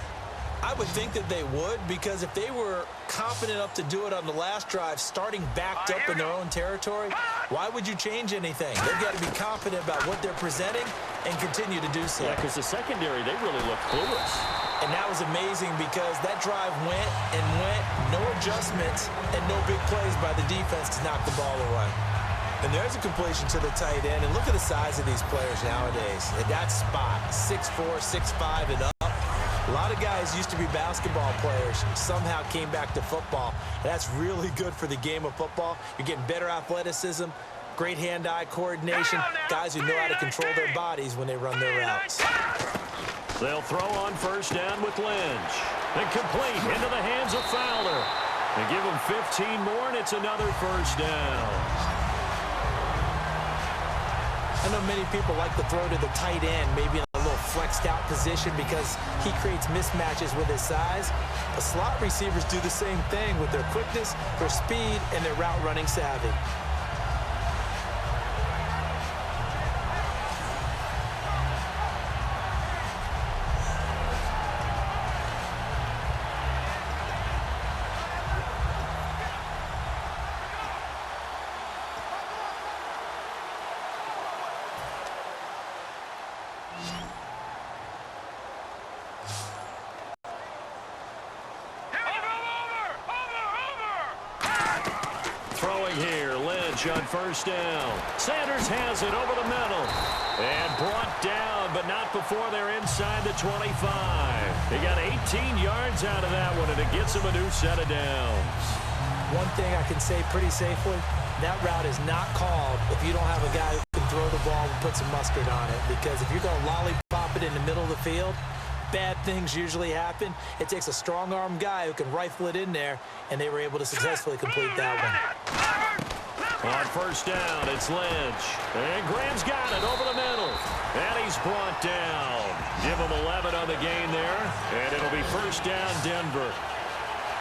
Speaker 3: I would think that they would, because if they were confident enough to do it on the last drive, starting backed up in their own territory, why would you change anything? They've got to be confident about what they're presenting and continue to do so.
Speaker 2: Yeah, because the secondary, they really looked clueless.
Speaker 3: And that was amazing because that drive went and went, no adjustments, and no big plays by the defense to knock the ball away. And there's a completion to the tight end. And look at the size of these players nowadays. At that spot, 6'4", 6'5", and up. A lot of guys used to be basketball players, somehow came back to football. That's really good for the game of football. You're getting better athleticism, great hand-eye coordination, guys who know how to control their bodies when they run their routes.
Speaker 2: They'll throw on first down with Lynch. And complete into the hands of Fowler. They give him 15 more, and it's another first down.
Speaker 3: I know many people like to throw to the tight end, maybe in a little flexed out position because he creates mismatches with his size. But slot receivers do the same thing with their quickness, their speed, and their route running savvy.
Speaker 2: On first down. Sanders has it over the middle. And brought down, but not before they're inside the 25. They got 18 yards out of that one, and it gets them a new set of downs.
Speaker 3: One thing I can say pretty safely, that route is not called if you don't have a guy who can throw the ball and put some mustard on it. Because if you're going to lollipop it in the middle of the field, bad things usually happen. It takes a strong-arm guy who can rifle it in there, and they were able to successfully complete that one.
Speaker 2: On first down, it's Lynch. And Graham's got it over the middle. And he's brought down. Give him 11 on the gain there. And it'll be first down, Denver.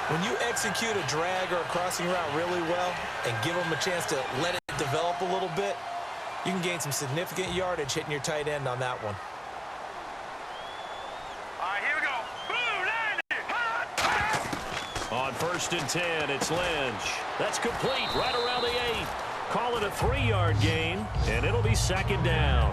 Speaker 3: When you execute a drag or a crossing route really well and give them a chance to let it develop a little bit, you can gain some significant yardage hitting your tight end on that one.
Speaker 4: All right, here we go.
Speaker 2: On first and 10, it's Lynch. That's complete right around the 8. Call it a 3-yard gain, and it'll be second down.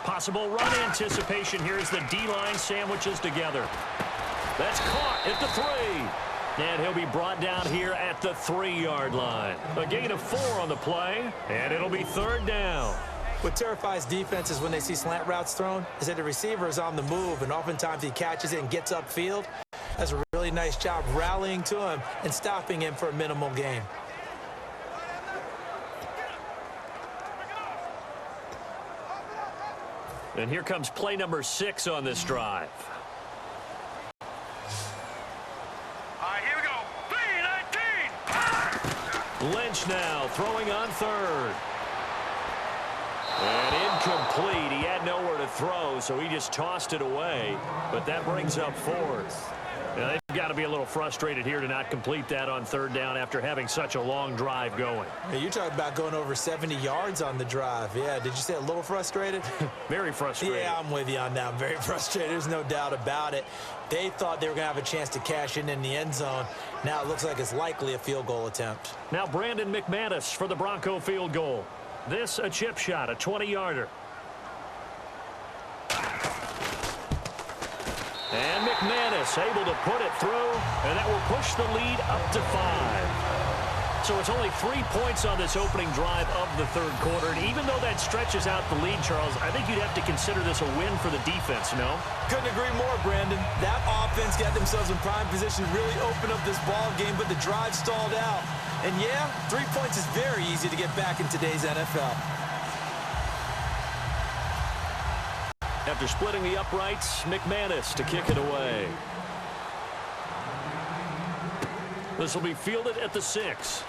Speaker 2: Possible run anticipation here as the D-line sandwiches together. That's caught at the 3. And he'll be brought down here at the 3-yard line. A gain of 4 on the play, and it'll be third down.
Speaker 3: What terrifies defenses when they see slant routes thrown is that the receiver is on the move, and oftentimes he catches it and gets upfield. That's a really nice job rallying to him and stopping him for a minimal gain.
Speaker 2: And here comes play number 6 on this drive.
Speaker 4: All right, here we go. 3-19.
Speaker 2: Lynch now throwing on third. And incomplete. He had nowhere to throw, so he just tossed it away. But that brings up fourth. Now, they've got to be a little frustrated here to not complete that on third down after having such a long drive going.
Speaker 3: Hey, you're talking about going over 70 yards on the drive. Yeah, did you say a little frustrated?
Speaker 2: Very frustrated.
Speaker 3: Yeah, I'm with you on that. I'm very frustrated. There's no doubt about it. They thought they were going to have a chance to cash in the end zone. Now it looks like it's likely a field goal attempt.
Speaker 2: Now Brandon McManus for the Bronco field goal. This a chip shot, a 20-yarder. And McManus able to put it through, and that will push the lead up to 5. So it's only 3 points on this opening drive of the third quarter. And even though that stretches out the lead, Charles, I think you'd have to consider this a win for the defense, no?
Speaker 3: Couldn't agree more, Brandon. That offense got themselves in prime position to really open up this ball game, but the drive stalled out. And yeah, 3 points is very easy to get back in today's NFL.
Speaker 2: After splitting the uprights, McManus to kick it away. This will be fielded at the 6.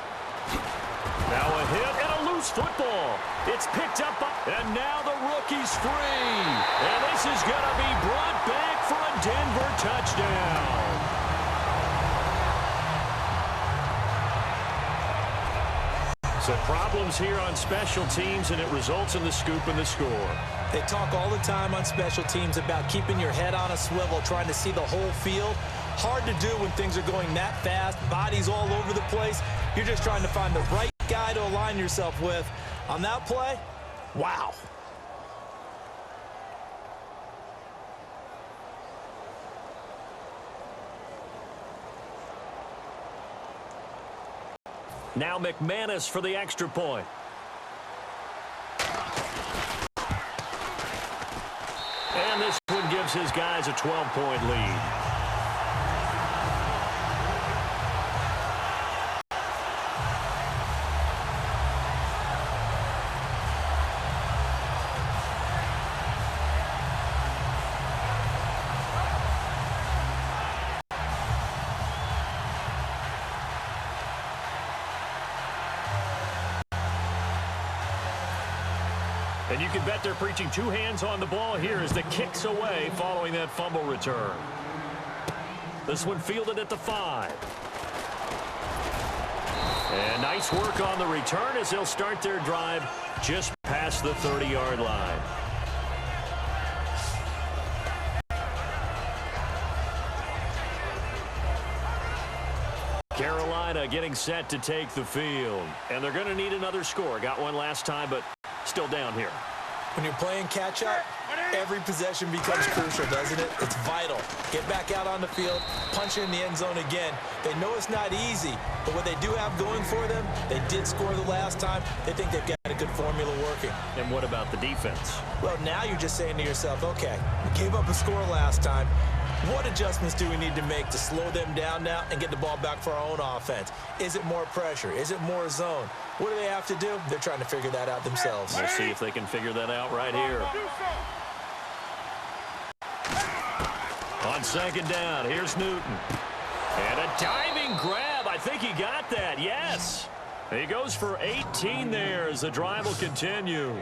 Speaker 2: Now a hit and a loose football. It's picked up, and now the rookie's free. And this is going to be brought back for a Denver touchdown. So problems here on special teams, and it results in the scoop and the score.
Speaker 3: They talk all the time on special teams about keeping your head on a swivel, trying to see the whole field. Hard to do when things are going that fast, bodies all over the place. You're just trying to find the right guy to align yourself with. On that play, wow.
Speaker 2: Now McManus for the extra point. And this one gives his guys a 12-point lead. And you can bet they're preaching 2 hands on the ball here as the kick's away following that fumble return. This one fielded at the 5. And nice work on the return as they'll start their drive just past the 30-yard line. Carolina getting set to take the field. And they're going to need another score. Got one last time, but still down here.
Speaker 3: When you're playing catch-up, every possession becomes crucial, doesn't it? It's vital. Get back out on the field, punch in the end zone again. They know it's not easy, but what they do have going for them, they did score the last time. They think they've got a good formula working.
Speaker 2: And what about the defense?
Speaker 3: Well, now you're just saying to yourself, okay, we gave up a score last time. What adjustments do we need to make to slow them down now and get the ball back for our own offense? Is it more pressure? Is it more zone? What do they have to do? They're trying to figure that out themselves.
Speaker 2: We'll see if they can figure that out right here. On second down, here's Newton. And a diving grab. I think he got that. Yes. He goes for 18 there as the drive will continue.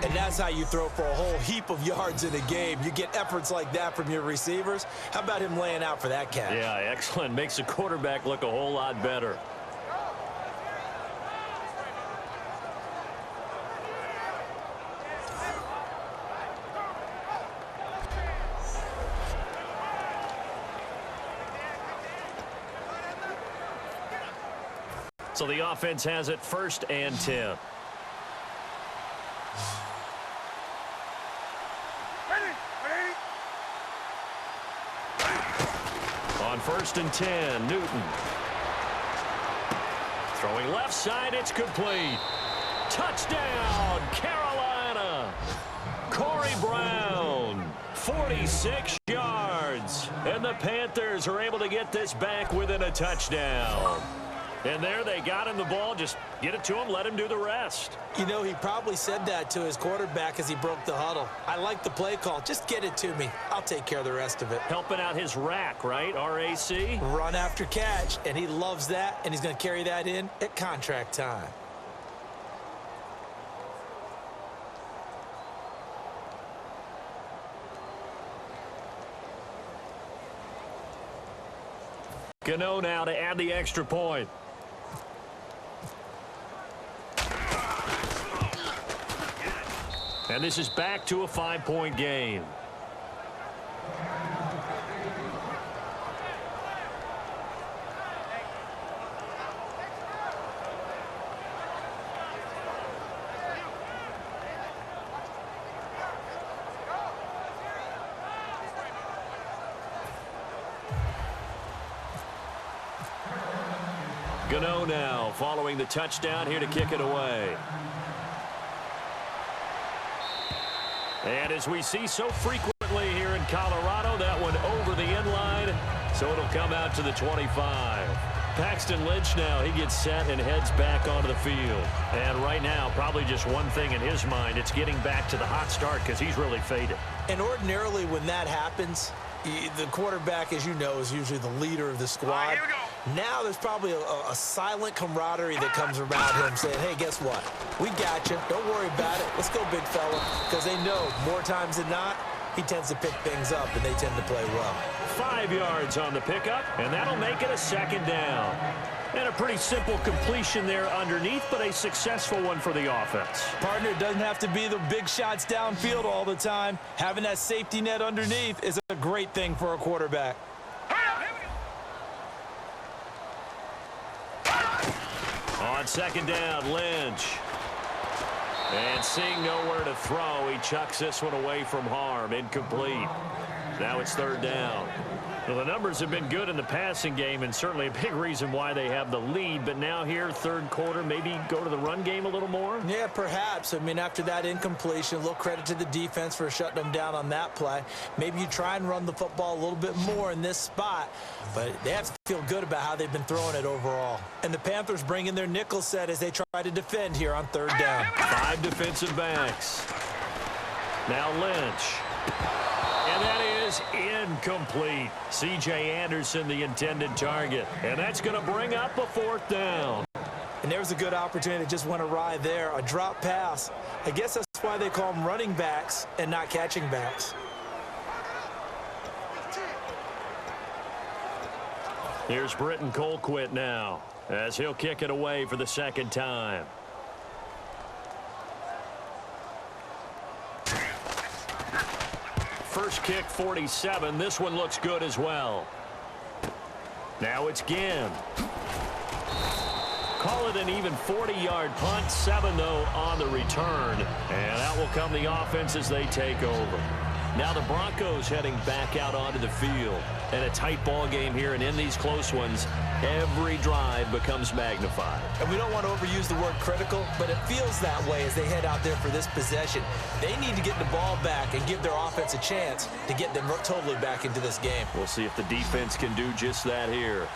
Speaker 3: And that's how you throw for a whole heap of yards in a game. You get efforts like that from your receivers. How about him laying out for that catch?
Speaker 2: Yeah, excellent. Makes the quarterback look a whole lot better. So the offense has it 1st and 10. On 1st and 10, Newton. Throwing left side, it's complete. Touchdown, Carolina. Corey Brown, 46 yards. And the Panthers are able to get this back within a touchdown. And there they got him the ball. Just get it to him, let him do the rest.
Speaker 3: You know, he probably said that to his quarterback as he broke the huddle. I like the play call. Just get it to me. I'll take care of the rest of it.
Speaker 2: Helping out his rack, right? RAC?
Speaker 3: Run after catch, and he loves that, and he's going to carry that in at contract time.
Speaker 2: Gano now to add the extra point. And this is back to a 5-point game. Gano now following the touchdown here to kick it away. And as we see so frequently here in Colorado, that one over the end line, so it'll come out to the 25. Paxton Lynch now, he gets set and heads back onto the field. And right now, probably just one thing in his mind, it's getting back to the hot start because he's really faded.
Speaker 3: And ordinarily when that happens, the quarterback, as you know, is usually the leader of the squad.
Speaker 4: Here we go.
Speaker 3: Now there's probably a silent camaraderie that comes around him saying, hey, guess what? We got you. Don't worry about it. Let's go, big fella. Because they know more times than not, he tends to pick things up, and they tend to play well.
Speaker 2: 5 yards on the pickup, and that'll make it a second down. And a pretty simple completion there underneath, but a successful one for the offense.
Speaker 3: Partner, it doesn't have to be the big shots downfield all the time. Having that safety net underneath is a great thing for a quarterback.
Speaker 2: On second down, Lynch. And seeing nowhere to throw, he chucks this one away from harm. Incomplete. Now it's third down. Well, the numbers have been good in the passing game, and certainly a big reason why they have the lead. But now here, third quarter, maybe go to the run game a little more?
Speaker 3: Yeah, perhaps. I mean, after that incompletion, a little credit to the defense for shutting them down on that play. Maybe you try and run the football a little bit more in this spot, but they have to feel good about how they've been throwing it overall. And the Panthers bring in their nickel set as they try to defend here on third down.
Speaker 2: 5 defensive backs. Now Lynch. And that is incomplete. C.J. Anderson, the intended target. And that's going to bring up a fourth down.
Speaker 3: And there's a good opportunity that just went awry there. A drop pass. I guess that's why they call them running backs and not catching backs.
Speaker 2: Here's Britton Colquitt now as he'll kick it away for the second time. First kick, 47. This one looks good as well. Now it's Ginn. Call it an even 40-yard punt. 7, though, on the return. And out will come the offense as they take over. Now the Broncos heading back out onto the field. And a tight ball game here, and in these close ones, every drive becomes magnified.
Speaker 3: And we don't want to overuse the word critical, but it feels that way as they head out there for this possession. They need to get the ball back and give their offense a chance to get them totally back into this game.
Speaker 2: We'll see if the defense can do just that here.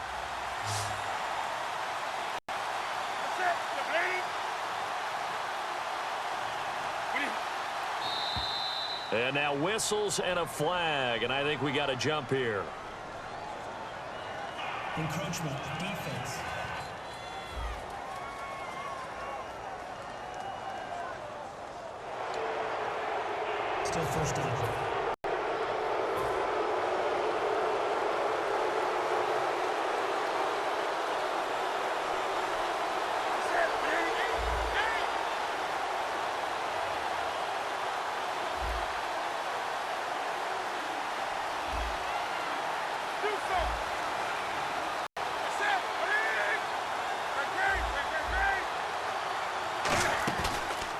Speaker 2: And now whistles and a flag, and I think we got a jump here.
Speaker 6: Encroachment, defense. Still first down.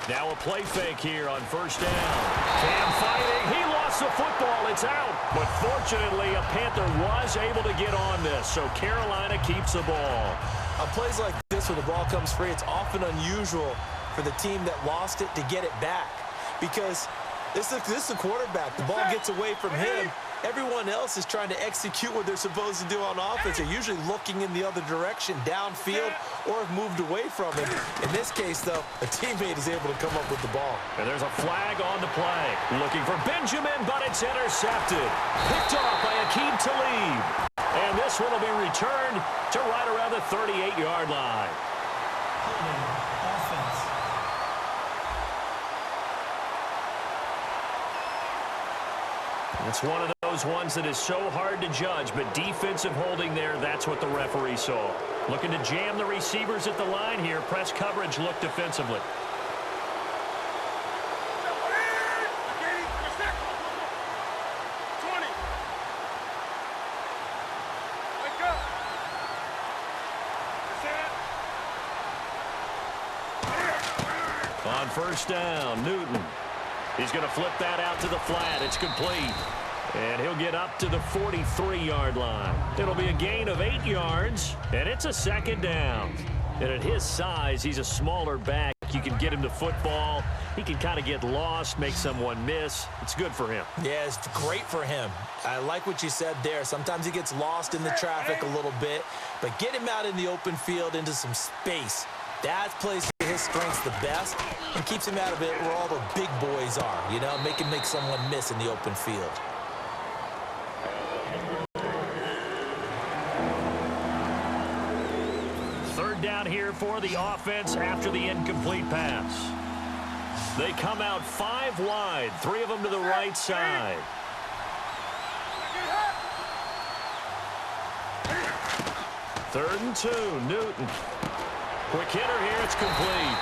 Speaker 2: Now a play fake here on first down. Cam fighting. He lost the football. It's out. But fortunately, a Panther was able to get on this, so Carolina keeps the ball.
Speaker 3: On plays like this where the ball comes free, it's often unusual for the team that lost it to get it back. Because this is a quarterback. The ball gets away from him. Everyone else is trying to execute what they're supposed to do on offense. They're usually looking in the other direction, downfield, or have moved away from him. In this case, though, a teammate is able to come up with the ball.
Speaker 2: And there's a flag on the play. Looking for Benjamin, but it's intercepted. Picked off by Akeem Talib. And this one will be returned to right around the 38-yard line.
Speaker 6: Offense.
Speaker 2: It's one of those ones that is so hard to judge, but defensive holding there, that's what the referee saw. Looking to jam the receivers at the line here. Press coverage look defensively. On first down, Newton. He's going to flip that out to the flat. It's complete. And he'll get up to the 43-yard line. It'll be a gain of 8 yards, and it's a second down. And at his size, he's a smaller back. You can get him the football. He can kind of get lost, make someone miss. It's good for him.
Speaker 3: Yeah, it's great for him. I like what you said there. Sometimes he gets lost in the traffic a little bit, but get him out in the open field into some space. That plays to his strengths the best and keeps him out of it where all the big boys are, you know, make him make someone miss in the open field.
Speaker 2: Third down here for the offense after the incomplete pass. They come out 5 wide, 3 of them to the right side. Third and 2, Newton. Quick hitter here, it's complete.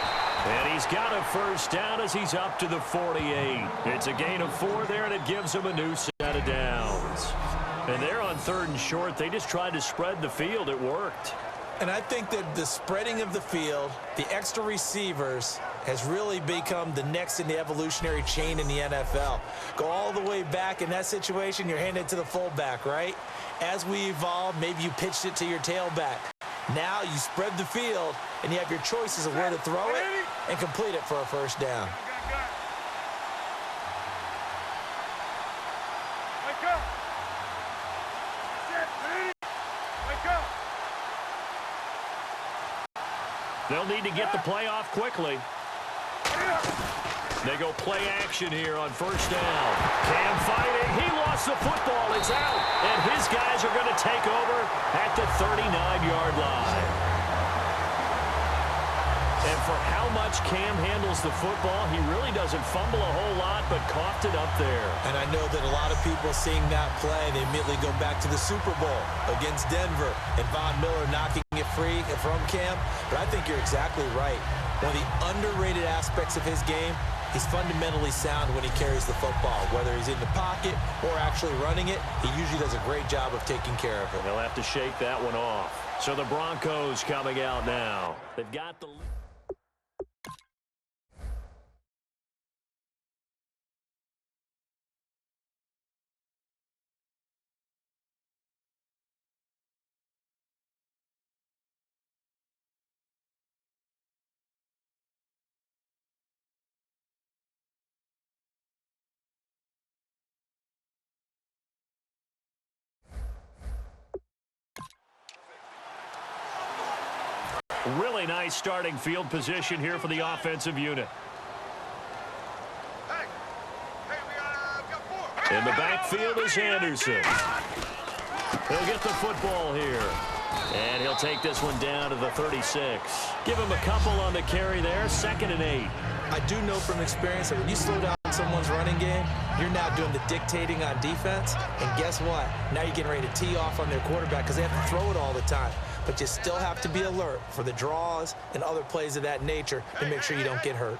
Speaker 2: And he's got a first down as he's up to the 48. It's a gain of 4 there, and it gives him a new set of downs. And they're on 3rd and short. They just tried to spread the field. It worked.
Speaker 3: And I think that the spreading of the field, the extra receivers, has really become the next in the evolutionary chain in the NFL. Go all the way back in that situation, you're handed to the fullback, right? As we evolve, maybe you pitched it to your tailback. Now you spread the field, and you have your choices of where to throw it and complete it for a first down.
Speaker 2: They'll need to get the play off quickly. They go play action here on first down. Cam fighting. He lost the football. It's out. And his guys are going to take over at the 39-yard line. And for how much Cam handles the football, he really doesn't fumble a whole lot, but coughed it up there.
Speaker 3: And I know that a lot of people seeing that play, they immediately go back to the Super Bowl against Denver and Von Miller knocking it free from Cam. But I think you're exactly right. One of the underrated aspects of his game, he's fundamentally sound when he carries the football. Whether he's in the pocket or actually running it, he usually does a great job of taking care of it.
Speaker 2: They'll have to shake that one off. So the Broncos coming out now. They've got the... Really nice starting field position here for the offensive unit. In the backfield is Anderson. He'll get the football here. And he'll take this one down to the 36. Give him a couple on the carry there. 2nd and 8.
Speaker 3: I do know from experience that when you slow down someone's running game, you're now doing the dictating on defense. And guess what? Now you're getting ready to tee off on their quarterback because they have to throw it all the time. But you still have to be alert for the draws and other plays of that nature to make sure you don't get hurt.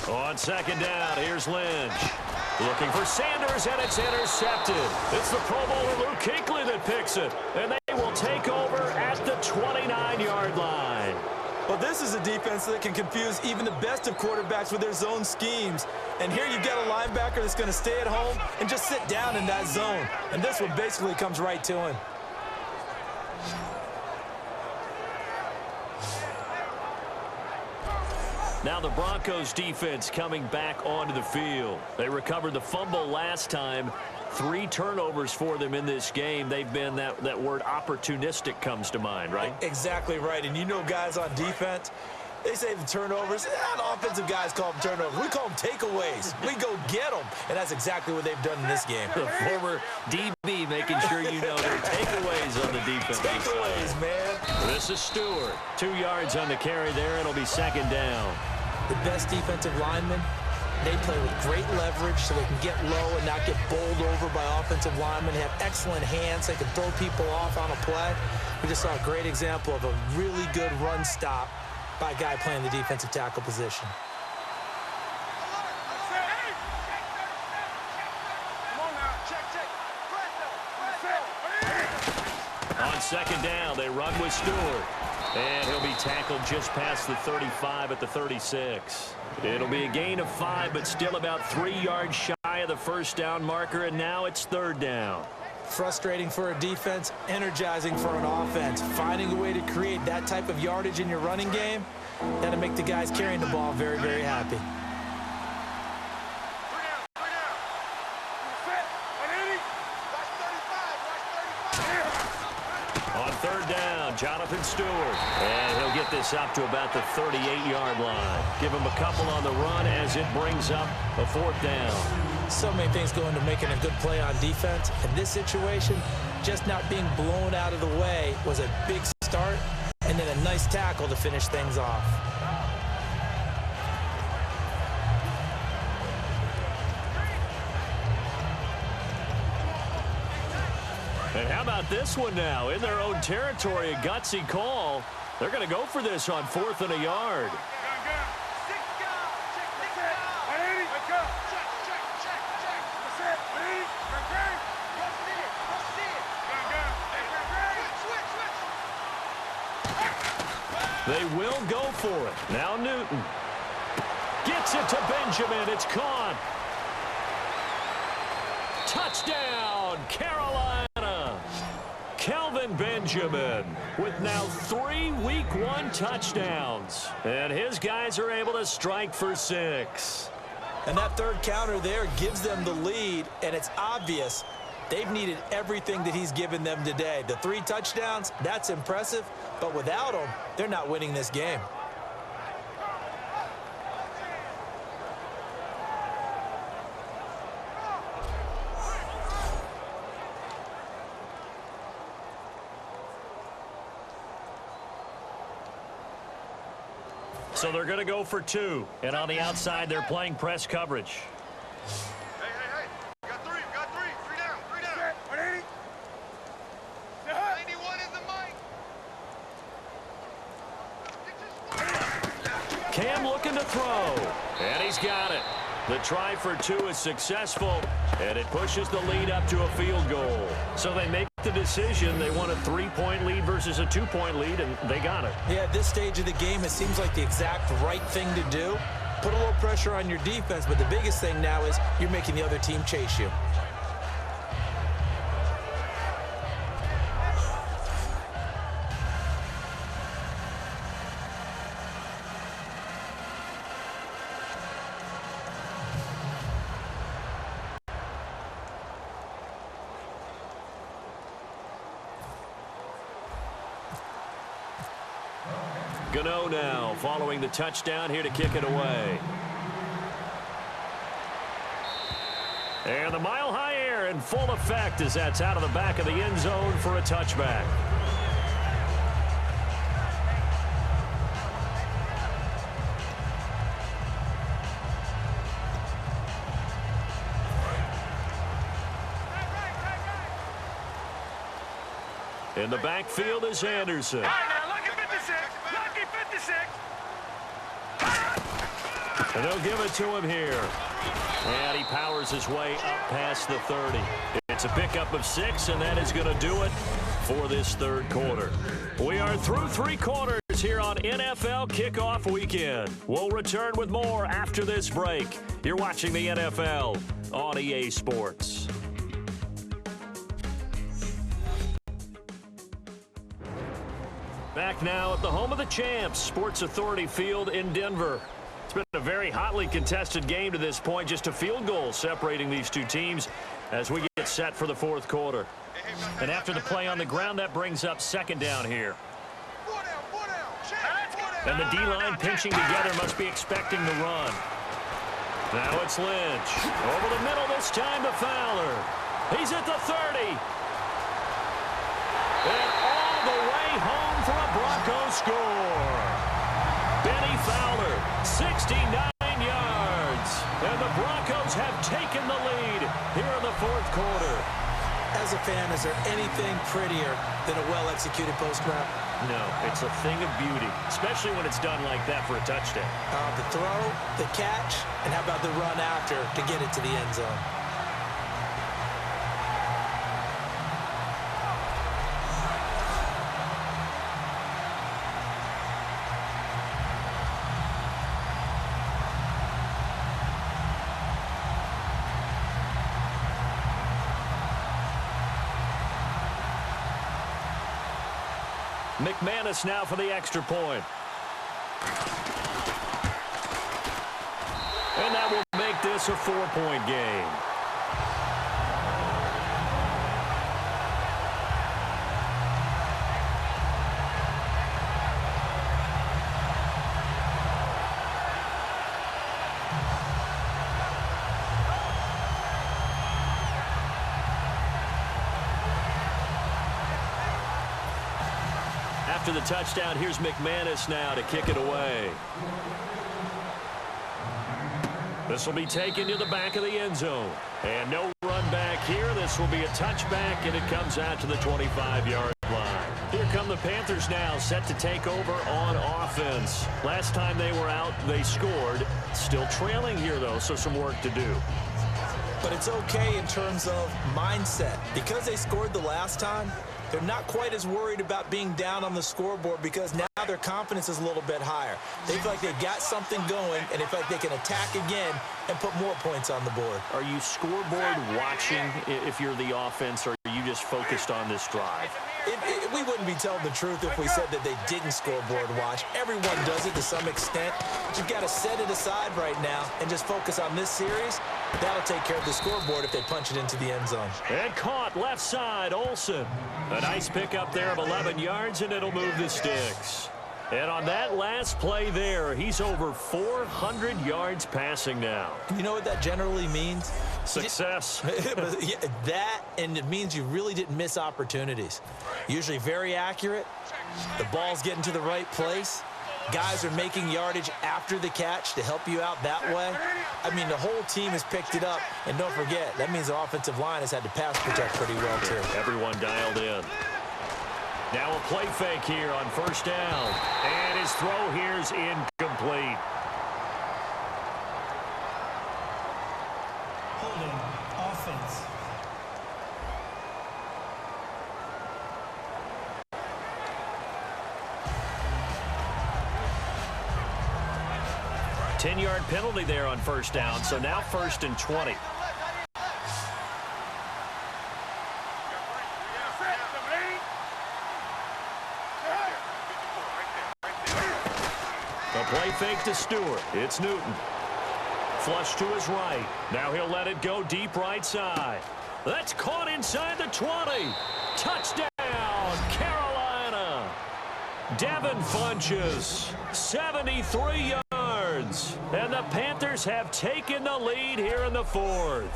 Speaker 2: On 2nd down, here's Lynch. Looking for Sanders, and it's intercepted. It's the Pro Bowler Luke Kuechly that picks it. And they will take over at the 29-yard line.
Speaker 3: Well, this is a defense that can confuse even the best of quarterbacks with their zone schemes. And here you've got a linebacker that's going to stay at home and just sit down in that zone. And this one basically comes right to him.
Speaker 2: Now the Broncos defense coming back onto the field. They recovered the fumble last time. 3 turnovers for them in this game. They've been, that word opportunistic comes to mind, right?
Speaker 3: Exactly right. And you know guys on defense, they say the turnovers. The offensive guys call them turnovers. We call them takeaways. We go get them. And that's exactly what they've done in this game.
Speaker 2: The former DB making sure you know their takeaways on the defense.
Speaker 3: Takeaways, man.
Speaker 2: This is Stewart. 2 yards on the carry there. It'll be 2nd down.
Speaker 3: The best defensive linemen, they play with great leverage so they can get low and not get bowled over by offensive linemen. They have excellent hands. They can throw people off on a play. We just saw a great example of a really good run stop by a guy playing the defensive tackle position.
Speaker 2: On 2nd down, they run with Stewart. And he'll be tackled just past the 35 at the 36. It'll be a gain of 5, but still about 3 yards shy of the first down marker, and now it's third down.
Speaker 3: Frustrating for a defense, energizing for an offense. Finding a way to create that type of yardage in your running game, that'll make the guys carrying the ball very, very happy.
Speaker 2: On third down, Jonathan Stewart. And he'll get this up to about the 38-yard line. Give him a couple on the run as it brings up a fourth down.
Speaker 3: So many things go into making a good play on defense. In this situation, just not being blown out of the way was a big start, and then a nice tackle to finish things off.
Speaker 2: And how about this one now? In their own territory, a gutsy call. They're going to go for this on 4th and a yard. They will go for it. Now Newton gets it to Benjamin. It's caught. Touchdown, Carolina. Kelvin Benjamin with now 3 Week 1 touchdowns. And his guys are able to strike for 6.
Speaker 3: And that third counter there gives them the lead, and it's obvious they've needed everything that he's given them today. The 3 touchdowns, that's impressive, but without them, they're not winning this game.
Speaker 2: So they're going to go for 2. And on the outside, they're playing press coverage.
Speaker 4: Hey. Got 3. 3 down. 180. 91 is the mic.
Speaker 2: Cam looking to throw. And he's got it. The try for 2 is successful, and it pushes the lead up to a field goal. So they make the decision. They want a 3-point lead versus a 2-point lead, and they got it.
Speaker 3: Yeah, at this stage of the game, it seems like the exact right thing to do. Put a little pressure on your defense, but the biggest thing now is you're making the other team chase you.
Speaker 2: Gano now following the touchdown here to kick it away. And the mile-high air in full effect as that's out of the back of the end zone for a touchback. In the backfield is Anderson. And they'll give it to him here. And he powers his way up past the 30. It's a pickup of 6, and that is going to do it for this third quarter. We are through 3 quarters here on NFL Kickoff Weekend. We'll return with more after this break. You're watching the NFL on EA Sports. Back now at the home of the champs, Sports Authority Field in Denver. It's been a very hotly contested game to this point, just a field goal separating these two teams as we get set for the fourth quarter. And after the play on the ground, that brings up second down here. And the D-line pinching together must be expecting the run. Now it's Lynch. Over the middle this time to Fowler. He's at the 30. And all the way home for a Broncos score. Benny Fowler, 69 yards. And the Broncos have taken the lead here in the fourth quarter.
Speaker 3: As a fan, is there anything prettier than a well-executed post route?
Speaker 2: No, it's a thing of beauty, especially when it's done like that for a touchdown.
Speaker 3: The throw, the catch, and how about the run after to get it to the end zone?
Speaker 2: McManus now for the extra point. And that will make this a 4-point game. After the touchdown, here's McManus now to kick it away. This will be taken to the back of the end zone. And no run back here. This will be a touchback, and it comes out to the 25-yard line. Here come the Panthers now, set to take over on offense. Last time they were out, they scored. Still trailing here, though, so some work to do.
Speaker 3: But it's okay in terms of mindset. Because they scored the last time, they're not quite as worried about being down on the scoreboard because now their confidence is a little bit higher. They feel like they've got something going, and they feel like they can attack again and put more points on the board.
Speaker 2: Are you scoreboard watching if you're the offense, or are you just focused on this drive?
Speaker 3: We wouldn't be telling the truth if we said that they didn't scoreboard watch. Everyone does it to some extent. But you've got to set it aside right now and just focus on this series. That'll take care of the scoreboard if they punch it into the end zone.
Speaker 2: And caught left side, Olsen. A nice pickup there of 11 yards, and it'll move the sticks. And on that last play there, he's over 400 yards passing now.
Speaker 3: You know what that generally means?
Speaker 2: Success.
Speaker 3: That, and it means you really didn't miss opportunities. Usually very accurate. The ball's getting to the right place. Guys are making yardage after the catch to help you out that way. I mean, the whole team has picked it up. And don't forget, that means the offensive line has had to pass protect pretty well, too.
Speaker 2: Everyone dialed in. Now a play fake here on first down. And his throw here's incomplete.
Speaker 6: Holding offense.
Speaker 2: A 10-yard penalty there on first down, so now 1st and 20. Play fake to Stewart. It's Newton. Flush to his right. Now he'll let it go deep right side. That's caught inside the 20. Touchdown, Carolina. Devin Funchess, 73 yards. And the Panthers have taken the lead here in the 4th.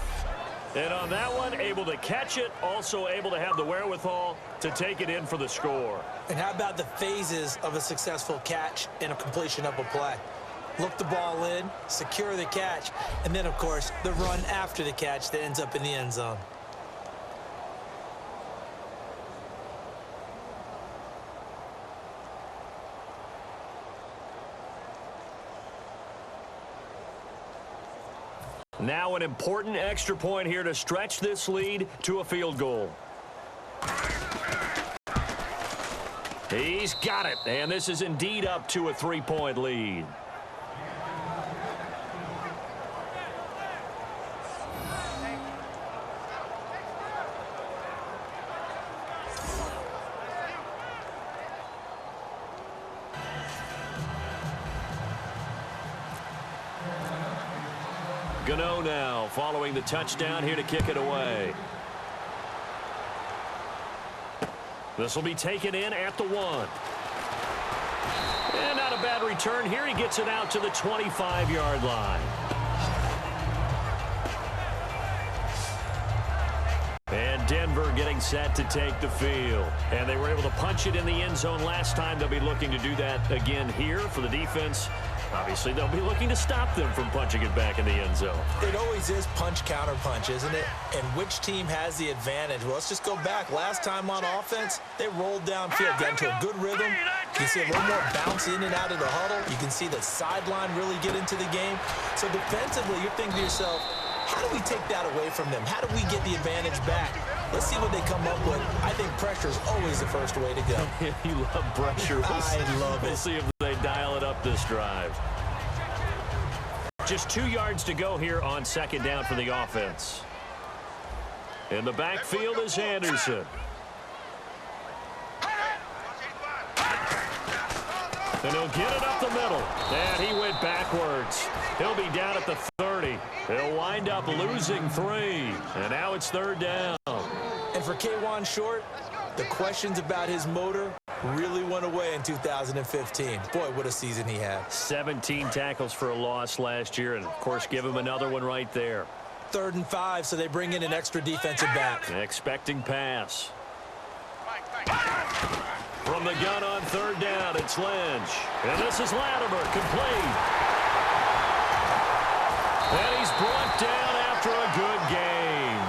Speaker 2: And on that one, able to catch it, also able to have the wherewithal to take it in for the score.
Speaker 3: And how about the phases of a successful catch and a completion of a play? Look the ball in, secure the catch, and then, of course, the run after the catch that ends up in the end zone.
Speaker 2: Now an important extra point here to stretch this lead to a field goal. He's got it, and this is indeed up to a 3-point lead. Gano now following the touchdown here to kick it away. This will be taken in at the 1. And not a bad return here. He gets it out to the 25-yard line. And Denver getting set to take the field. And they were able to punch it in the end zone last time. They'll be looking to do that again here for the defense. Obviously, they'll be looking to stop them from punching it back in the end zone.
Speaker 3: It always is punch-counter-punch, isn't it? And which team has the advantage? Well, let's just go back. Last time on offense, they rolled downfield, got into a good rhythm. You can see a little more bounce in and out of the huddle. You can see the sideline really get into the game. So defensively, you're thinking to yourself, how do we take that away from them? How do we get the advantage back? Let's see what they come up with. I think pressure is always the first way to go.
Speaker 2: You love pressure.
Speaker 3: I love it.
Speaker 2: We'll see if they dial it up this drive. Just 2 yards to go here on second down for the offense. In the backfield is Anderson. And he'll get it up the middle. And he went backwards. He'll be down at the 30. He'll wind up losing 3. And now it's 3rd down.
Speaker 3: And for K'Wan Short, the questions about his motor really went away in 2015. Boy, what a season he had.
Speaker 2: 17 tackles for a loss last year, and, of course, give him another one right there.
Speaker 3: 3rd and 5, so they bring in an extra defensive back.
Speaker 2: Expecting pass. From the gun on 3rd down, it's Lynch. And this is Latimer, complete. And he's brought down after a good game.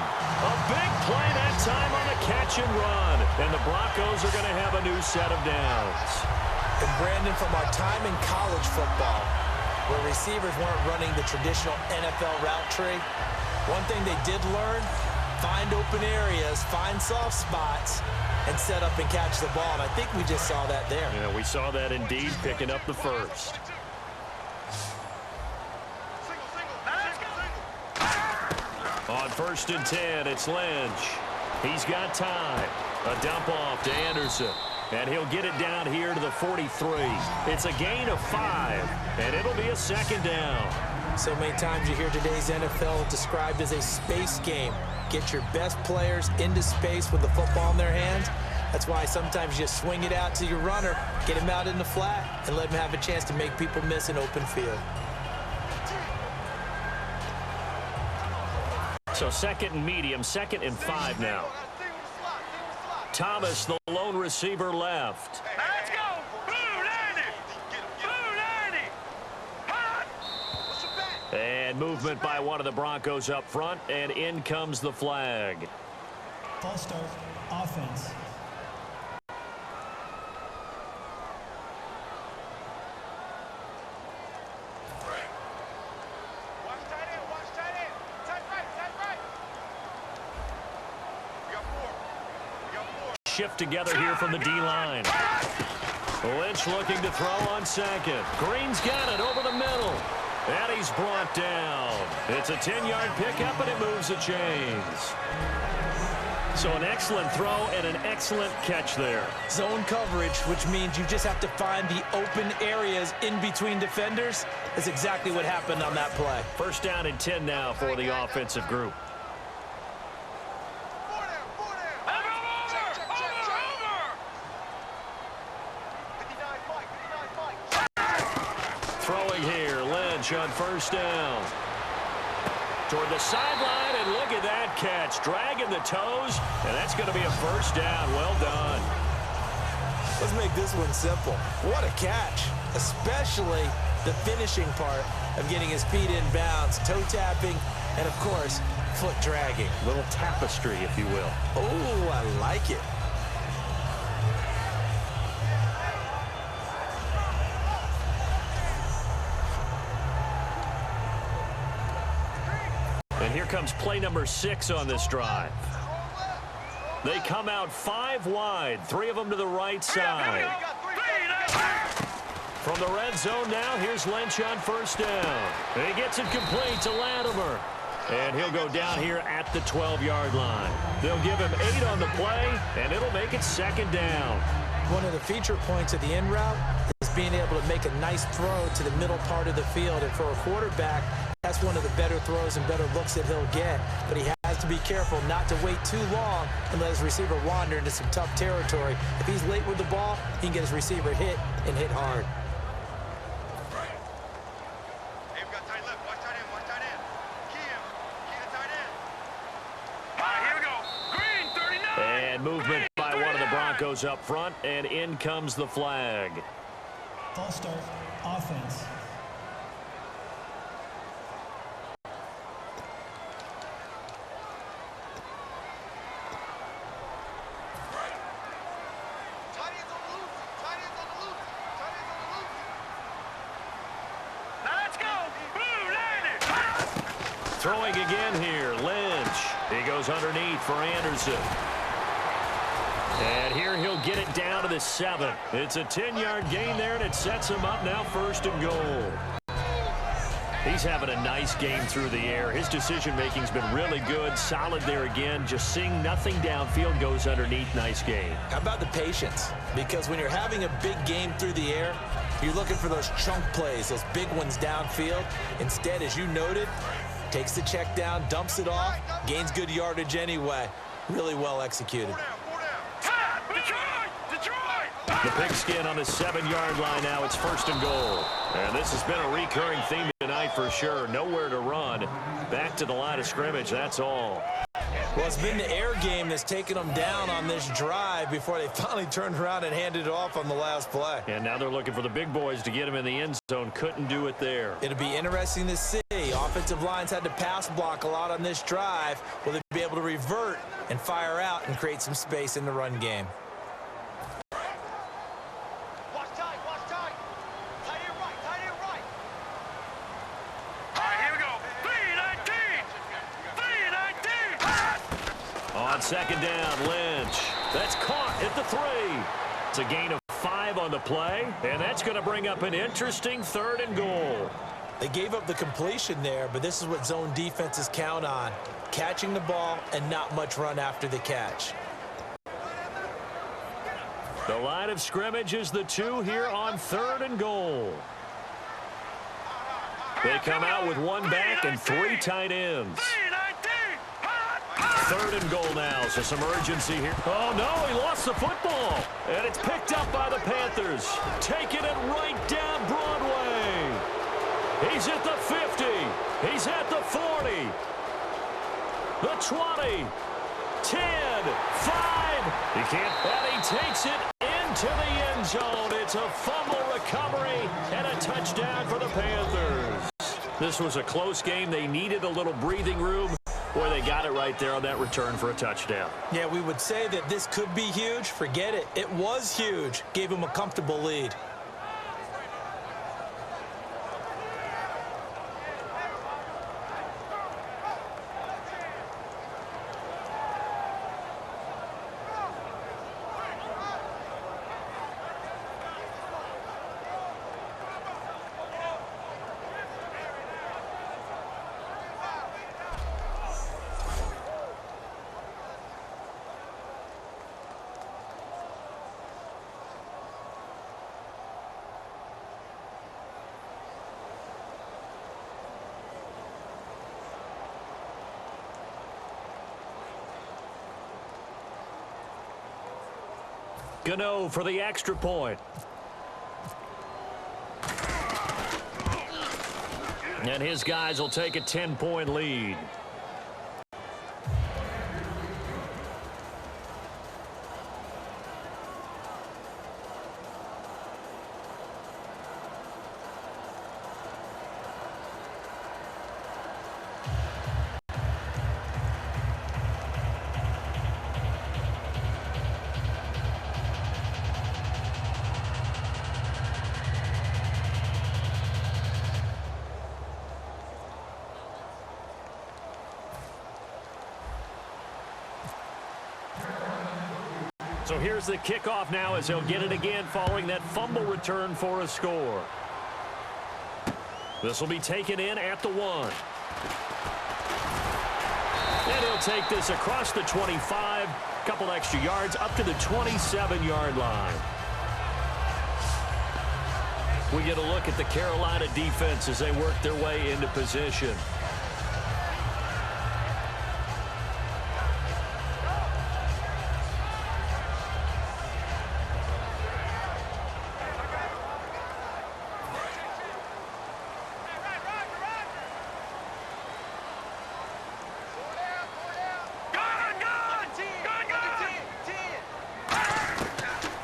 Speaker 2: A big play that time on a catch and run. And the Broncos are going to have a new set of downs.
Speaker 3: And Brandon, from our time in college football, where receivers weren't running the traditional NFL route tree, one thing they did learn, find open areas, find soft spots, and set up and catch the ball. And I think we just saw that there.
Speaker 2: Yeah, we saw that indeed, picking up the first. On 1st and 10, it's Lynch. He's got time. A dump off to Anderson. And he'll get it down here to the 43. It's a gain of 5, and it'll be a 2nd down.
Speaker 3: So many times you hear today's NFL described as a space game. Get your best players into space with the football in their hands. That's why sometimes you just swing it out to your runner, get him out in the flat, and let him have a chance to make people miss an open field.
Speaker 2: So 2nd and medium, 2nd and 5 now. Thomas, the lone receiver, left.
Speaker 4: Let's go! Blue 90!
Speaker 2: And movement by one of the Broncos up front, and in comes the flag.
Speaker 6: False start, offense.
Speaker 4: Watch tight end. Tight right. We got 4.
Speaker 2: Shift together here from the D-line. Lynch looking to throw on 2nd. Green's got it over the middle. And he's brought down. It's a 10-yard pickup, and it moves the chains. So an excellent throw and an excellent catch there.
Speaker 3: Zone coverage, which means you just have to find the open areas in between defenders. That's exactly what happened on that play.
Speaker 2: 1st down and 10 now for the offensive group. Throwing here, Lynch on 1st down. Toward the sideline, and look at that catch. Dragging the toes, and that's going to be a 1st down. Well done.
Speaker 3: Let's make this one simple. What a catch, especially the finishing part of getting his feet in bounds, toe tapping, and, of course, foot dragging.
Speaker 2: Little tapestry, if you will.
Speaker 3: Oh, I like it.
Speaker 2: And here comes play number 6 on this drive. They come out 5 wide, 3 of them to the right side. From the red zone now, here's Lynch on 1st down. And he gets it complete to Latimer. And he'll go down here at the 12-yard line. They'll give him 8 on the play, and it'll make it 2nd down.
Speaker 3: One of the feature points of the in route is being able to make a nice throw to the middle part of the field. And for a quarterback, that's one of the better throws and better looks that he'll get. But he has to be careful not to wait too long and let his receiver wander into some tough territory. If he's late with the ball, he can get his receiver hit and hit hard.
Speaker 4: Hey, we got tight left. Watch tight end. Key to tight end. All right, here we go. Green, 39.
Speaker 2: And movement by one of the Broncos up front, and in comes the flag.
Speaker 6: False start, offense.
Speaker 2: Throwing again here, Lynch. He goes underneath for Anderson. And here he'll get it down to the 7. It's a 10-yard gain there, and it sets him up now 1st and goal. He's having a nice game through the air. His decision-making's been really good. Solid there again. Just seeing nothing downfield, goes underneath. Nice game.
Speaker 3: How about the patience? Because when you're having a big game through the air, You're looking for those chunk plays, those big ones downfield. Instead, as you noted, takes the check down, dumps it off, gains good yardage anyway. Really well executed.
Speaker 2: The pigskin on the 7-yard line now. It's 1st and goal. And this has been a recurring theme tonight for sure. Nowhere to run. Back to the line of scrimmage, that's all.
Speaker 3: Well, it's been the air game that's taken them down on this drive before they finally turned around and handed it off on the last play.
Speaker 2: And now they're looking for the big boys to get them in the end zone. Couldn't do it there.
Speaker 3: It'll be interesting to see. Offensive lines had to pass block a lot on this drive. Will they be able to revert and fire out and create some space in the run game?
Speaker 4: Watch tight, watch tight. Tight end right, tight end right. All right, here we go. 3-19.
Speaker 2: On 2nd down, Lynch. That's caught at the 3. It's a gain of 5 on the play, and that's going to bring up an interesting 3rd and goal.
Speaker 3: They gave up the completion there, but this is what zone defenses count on. Catching the ball and not much run after the catch.
Speaker 2: The line of scrimmage is the 2 here on 3rd and goal. They come out with 1 back and 3 tight ends. 3rd and goal now, so some urgency here. Oh, no, he lost the football. And it's picked up by the Panthers. Taking it right down Broadway. He's at the 50. He's at the 40. The 20. 10. 5. He can't. And he takes it into the end zone. It's a fumble recovery and a touchdown for the Panthers. This was a close game. They needed a little breathing room. Boy, they got it right there on that return for a touchdown.
Speaker 3: Yeah, we would say that this could be huge. Forget it. It was huge. Gave him a comfortable lead.
Speaker 2: Gano for the extra point. And his guys will take a 10-point lead. So here's the kickoff now as he'll get it again following that fumble return for a score. This will be taken in at the 1. And he'll take this across the 25, couple extra yards up to the 27-yard line. We get a look at the Carolina defense as they work their way into position.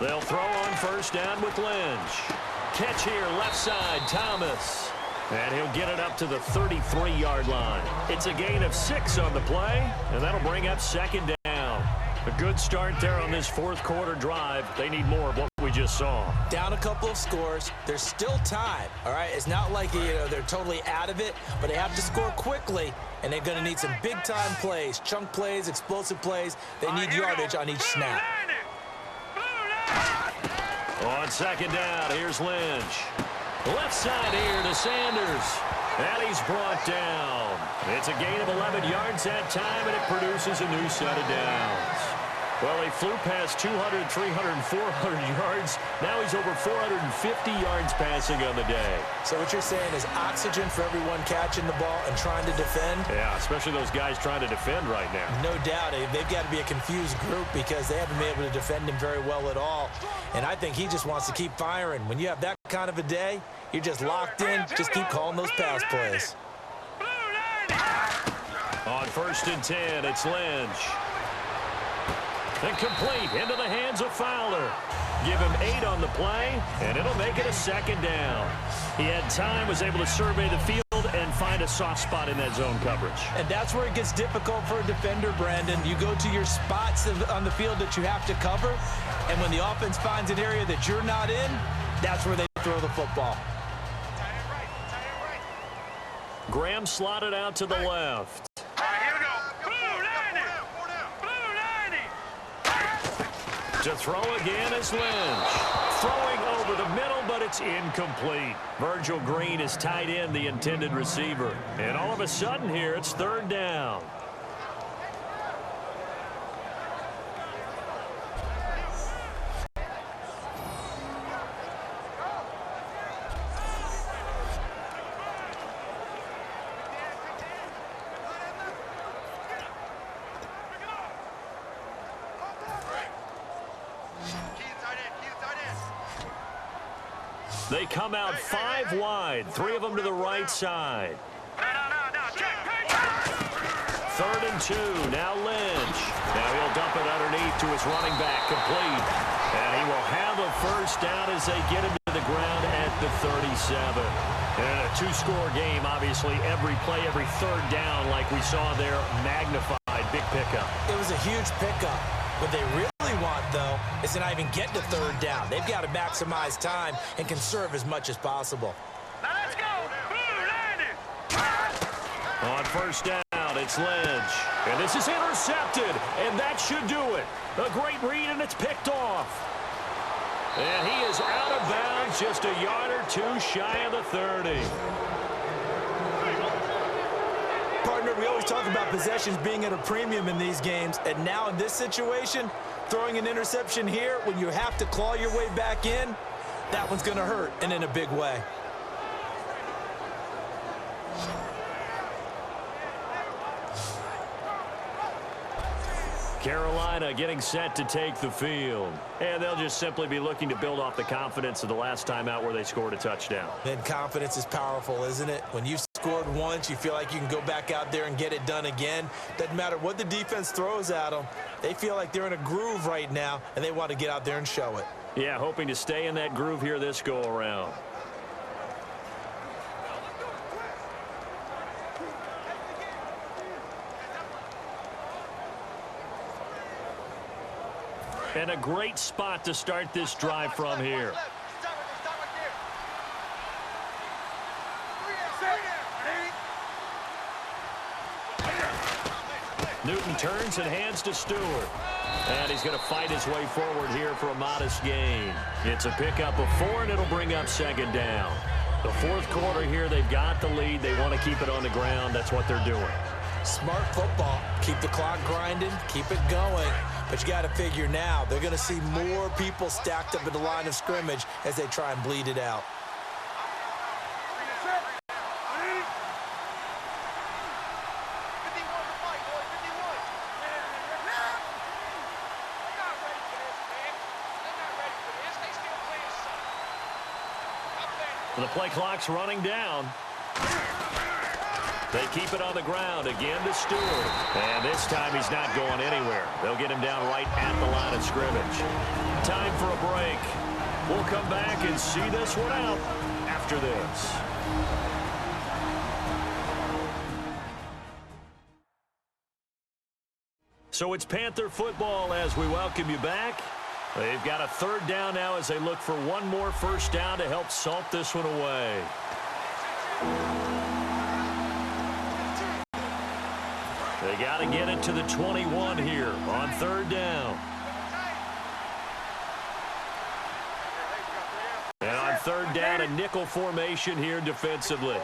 Speaker 2: They'll throw on 1st down with Lynch. Catch here, left side, Thomas. And he'll get it up to the 33-yard line. It's a gain of 6 on the play, and that'll bring up 2nd down. A good start there on this 4th quarter drive. They need more of what we just saw.
Speaker 3: Down a couple of scores. There's still time, all right? It's not like, they're totally out of it, but they have to score quickly, and they're going to need some big-time plays, chunk plays, explosive plays. They need yardage on each snap.
Speaker 2: On 2nd down, here's Lynch. Left side here to Sanders. And he's brought down. It's a gain of 11 yards that time, and it produces a new set of downs. Well, he flew past 200, 300, 400 yards. Now he's over 450 yards passing on the day.
Speaker 3: So what you're saying is oxygen for everyone catching the ball and trying to defend?
Speaker 2: Yeah, especially those guys trying to defend right now.
Speaker 3: No doubt. They've got to be a confused group because they haven't been able to defend him very well at all. And I think he just wants to keep firing. When you have that kind of a day, you're just locked in. Just keep calling those pass plays.
Speaker 2: On 1st and 10, it's Lynch. Incomplete into the hands of Fowler. Give him 8 on the play, and it'll make it a 2nd down. He had time, was able to survey the field and find a soft spot in that zone coverage.
Speaker 3: And that's where it gets difficult for a defender, Brandon. You go to your spots on the field that you have to cover, and when the offense finds an area that you're not in, that's where they throw the football.
Speaker 2: Graham slotted out to the left.
Speaker 4: Here we go. Blue 90. Blue 90.
Speaker 2: To throw again is Lynch. Throwing over the middle, but it's incomplete. Virgil Green is tied in, the intended receiver. And all of a sudden here, it's 3rd down. They come out 5 wide, 3 of them to the right side.
Speaker 4: No, check.
Speaker 2: 3rd and 2, now Lynch. Now he'll dump it underneath to his running back, complete. And he will have a 1st down as they get him to the ground at the 37. And a 2-score game, obviously, every play, every 3rd down, like we saw there, magnified, big pickup.
Speaker 3: It was a huge pickup. What they really want, though, is to not even get to 3rd down. They've got to maximize time and conserve as much as possible.
Speaker 4: Now let's go. Blue 90.
Speaker 2: On 1st down, it's Lynch. And this is intercepted, and that should do it. A great read, and it's picked off. And he is out of bounds, just a yard or 2 shy of the 30.
Speaker 3: Partner, we always talk about possessions being at a premium in these games, and now in this situation, throwing an interception here when you have to claw your way back in, that one's going to hurt, and in a big way.
Speaker 2: Carolina getting set to take the field. And they'll just simply be looking to build off the confidence of the last time out where they scored a touchdown.
Speaker 3: And confidence is powerful, isn't it? When you've scored once, you feel like you can go back out there and get it done again. Doesn't matter what the defense throws at them. They feel like they're in a groove right now, and they want to get out there and show it.
Speaker 2: Yeah, hoping to stay in that groove here this go-around. And a great spot to start this drive from here. Newton turns and hands to Stewart. And he's going to fight his way forward here for a modest gain. It's a pickup of 4, and it'll bring up 2nd down. The 4th quarter here, they've got the lead. They want to keep it on the ground. That's what they're doing.
Speaker 3: Smart football. Keep the clock grinding. Keep it going. But you got to figure now, they're going to see more people stacked up at the line of scrimmage as they try and bleed it out.
Speaker 2: The play clock's running down. They keep it on the ground again to Stewart. And this time he's not going anywhere. They'll get him down right at the line of scrimmage. Time for a break. We'll come back and see this one out after this. So it's Panther football as we welcome you back. They've got a 3rd down now as they look for one more 1st down to help salt this one away. They got to get it to the 21 here on 3rd down. And on 3rd down, a nickel formation here defensively.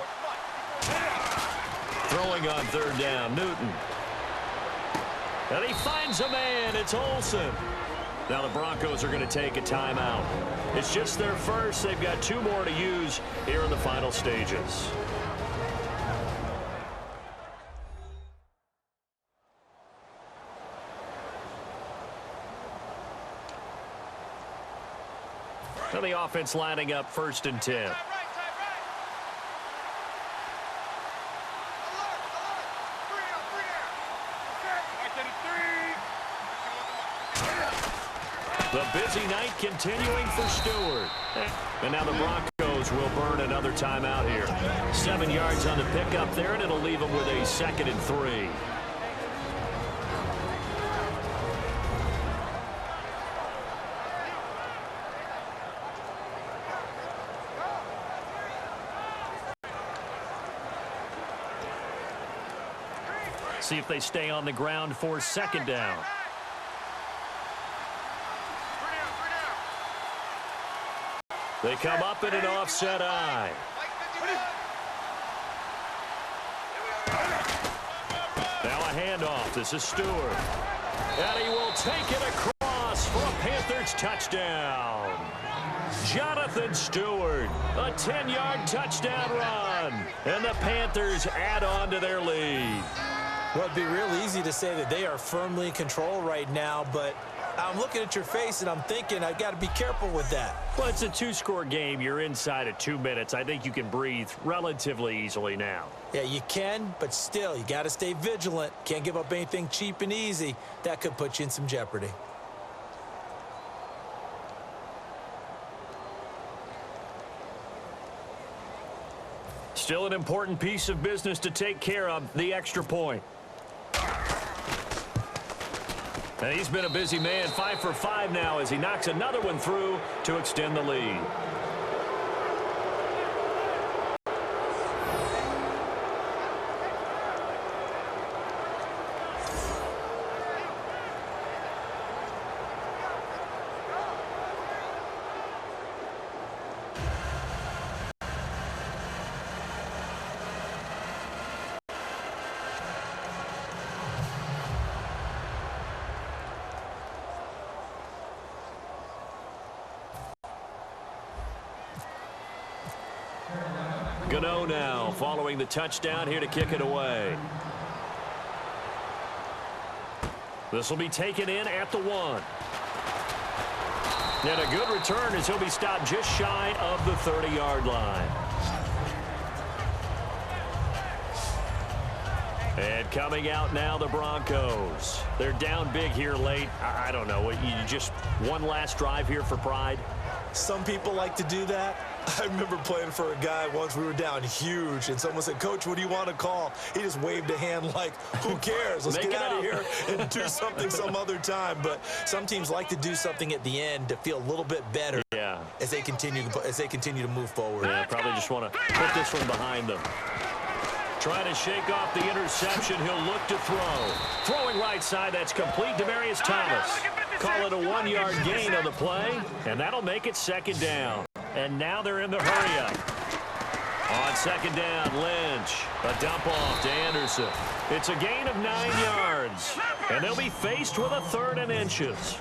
Speaker 2: Throwing on 3rd down, Newton. And he finds a man. It's Olsen. Now the Broncos are going to take a timeout. It's just their first. They've got 2 more to use here in the final stages. Now the offense lining up 1st and 10. The busy night continuing for Stewart. And now the Broncos will burn another timeout here. 7 yards on the pickup there, and it'll leave them with a 2nd and 3. See if they stay on the ground for 2nd down. They come up in an offset eye. Now a handoff. This is Stewart. And he will take it across for a Panthers touchdown. Jonathan Stewart, a 10-yard touchdown run. And the Panthers add on to their lead.
Speaker 3: Well, it'd be real easy to say that they are firmly in control right now, but I'm looking at your face and I'm thinking I've got to be careful with that.
Speaker 2: Well, it's a 2-score game. You're inside of 2 minutes. I think you can breathe relatively easily now.
Speaker 3: Yeah, you can, but still, you got to stay vigilant. Can't give up anything cheap and easy. That could put you in some jeopardy.
Speaker 2: Still an important piece of business to take care of, the extra point. And he's been a busy man, 5 for 5 now as he knocks another one through to extend the lead. Gano now following the touchdown here to kick it away. This will be taken in at the 1. And a good return as he'll be stopped just shy of the 30-yard line. And coming out now, the Broncos. They're down big here late. I don't know. You just one last drive here for pride?
Speaker 3: Some people like to do that. I remember playing for a guy once. We were down huge, and someone said, "Coach, what do you want to call?" He just waved a hand like, who cares? Let's get out of here and do something some other time. But some teams like to do something at the end to feel a little bit better as they continue to move forward.
Speaker 2: Yeah, probably just want to put this one behind them. Trying to shake off the interception. He'll look to throw. Throwing right side. That's complete. Demaryius Thomas. Call it a 1-yard gain on the play, and that'll make it 2nd down. And now they're in the hurry-up. On 2nd down, Lynch. A dump off to Anderson. It's a gain of 9 yards, and they'll be faced with a 3rd and inches.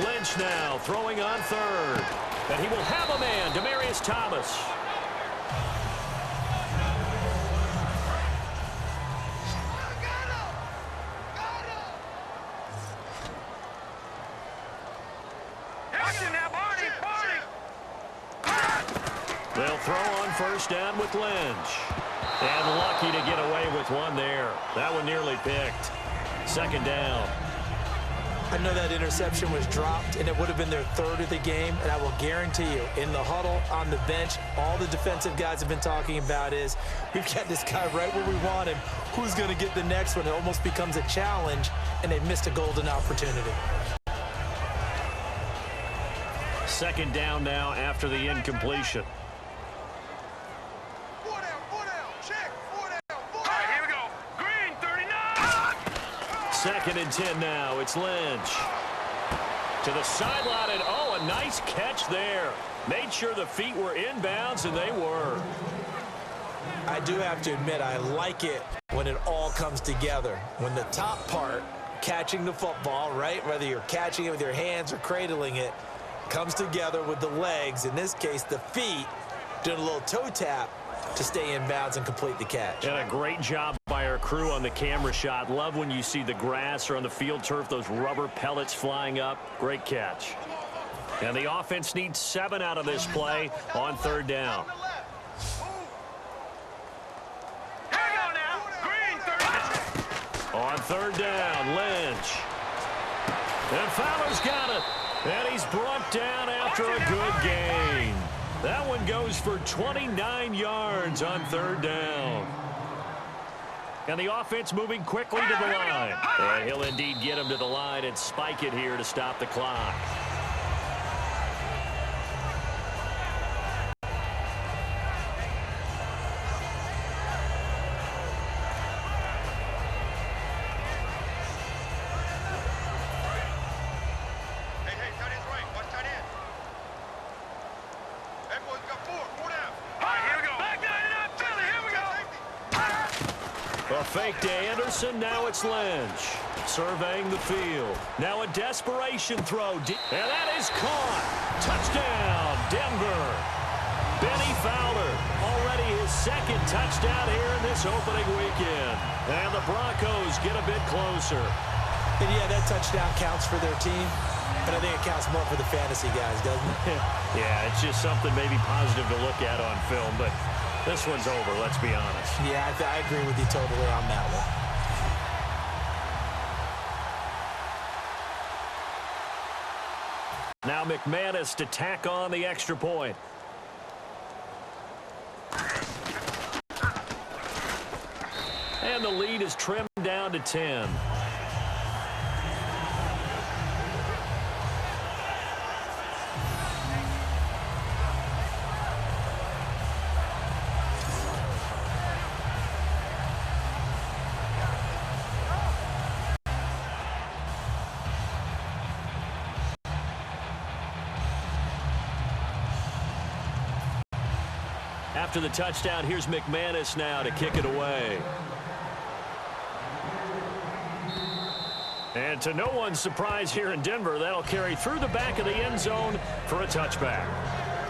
Speaker 2: Lynch now throwing on 3rd. And he will have a man, Demaryius Thomas. They'll throw on 1st down with Lynch. And lucky to get away with one there. That one nearly picked. 2nd down.
Speaker 3: I know that interception was dropped, and it would have been their 3rd of the game, and I will guarantee you, in the huddle, on the bench, all the defensive guys have been talking about is, we've got this guy right where we want him. Who's going to get the next one? It almost becomes a challenge, and they missed a golden opportunity.
Speaker 2: 2nd down now after the incompletion. 2nd and 10 now. It's Lynch. To the sideline, and a nice catch there. Made sure the feet were inbounds, and they were.
Speaker 3: I do have to admit, I like it when it all comes together. When the top part, catching the football, right, whether you're catching it with your hands or cradling it, comes together with the legs, in this case the feet, doing a little toe tap to stay in bounds and complete the catch.
Speaker 2: And a great job by our crew on the camera shot. Love when you see the grass or on the field turf, those rubber pellets flying up. Great catch. And the offense needs 7 out of this play on 3rd down. On 3rd down, Lynch. And Fowler's got it. And he's brought down after a good gain. That one goes for 29 yards on 3rd down. And the offense moving quickly to the line. And he'll indeed get him to the line and spike it here to stop the clock. A fake to Anderson. Now it's Lynch. Surveying the field. Now a desperation throw. And that is caught. Touchdown, Denver. Benny Fowler. Already his 2nd touchdown here in this opening weekend. And the Broncos get a bit closer.
Speaker 3: And yeah, that touchdown counts for their team. But I think it counts more for the fantasy guys, doesn't it?
Speaker 2: Yeah, it's just something maybe positive to look at on film. But this one's over, let's be honest.
Speaker 3: Yeah, I agree with you totally on that one.
Speaker 2: Now McManus to tack on the extra point. And the lead is trimmed down to 10. After the touchdown, here's McManus now to kick it away. And to no one's surprise here in Denver, that'll carry through the back of the end zone for a touchback.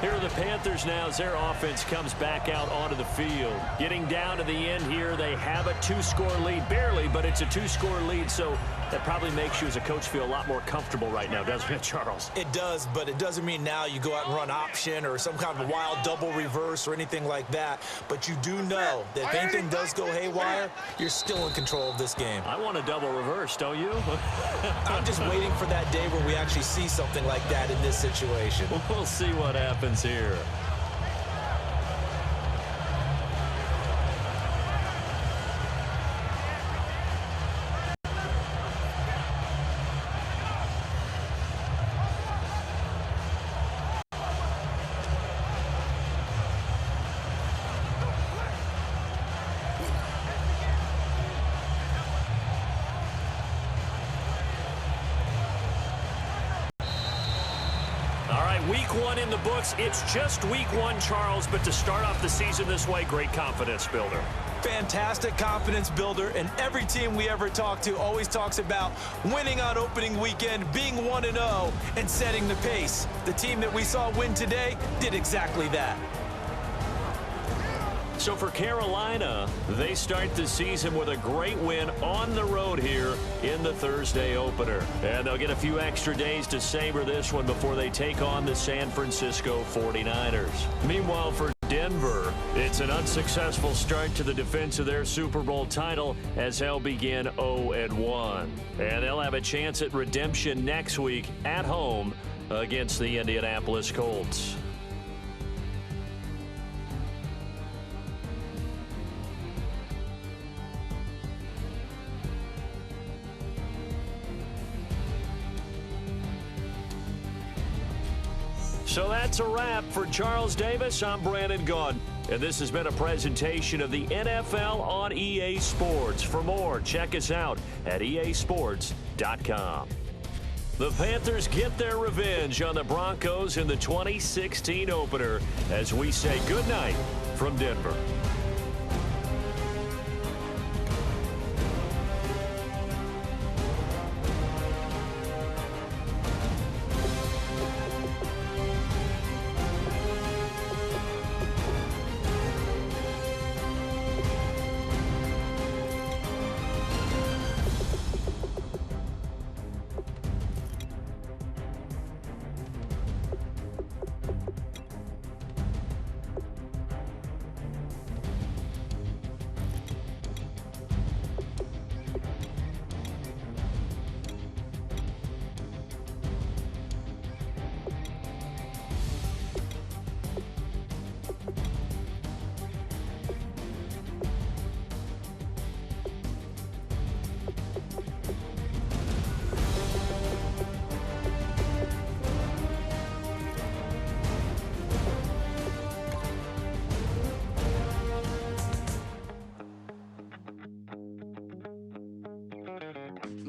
Speaker 2: Here are the Panthers now as their offense comes back out onto the field. Getting down to the end here, they have a 2-score lead. Barely, but it's a 2-score lead, so that probably makes you as a coach feel a lot more comfortable right now, doesn't it, Charles?
Speaker 3: It does, but it doesn't mean now you go out and run option or some kind of a wild double reverse or anything like that. But you do know that if anything does go haywire, you're still in control of this game.
Speaker 2: I want a double reverse, don't you?
Speaker 3: I'm just waiting for that day where we actually see something like that in this situation.
Speaker 2: We'll see what happens here. Week 1 in the books. It's just week 1, Charles, but to start off the season this way, great confidence builder.
Speaker 3: Fantastic confidence builder, and every team we ever talk to always talks about winning on opening weekend, being 1-0, and setting the pace. The team that we saw win today did exactly that.
Speaker 2: So for Carolina, they start the season with a great win on the road here in the Thursday opener. And they'll get a few extra days to savor this one before they take on the San Francisco 49ers. Meanwhile, for Denver, it's an unsuccessful start to the defense of their Super Bowl title as they'll begin 0-1. And they'll have a chance at redemption next week at home against the Indianapolis Colts. So that's a wrap. For Charles Davis, I'm Brandon Gaudin. And this has been a presentation of the NFL on EA Sports. For more, check us out at easports.com. The Panthers get their revenge on the Broncos in the 2016 opener as we say goodnight from Denver.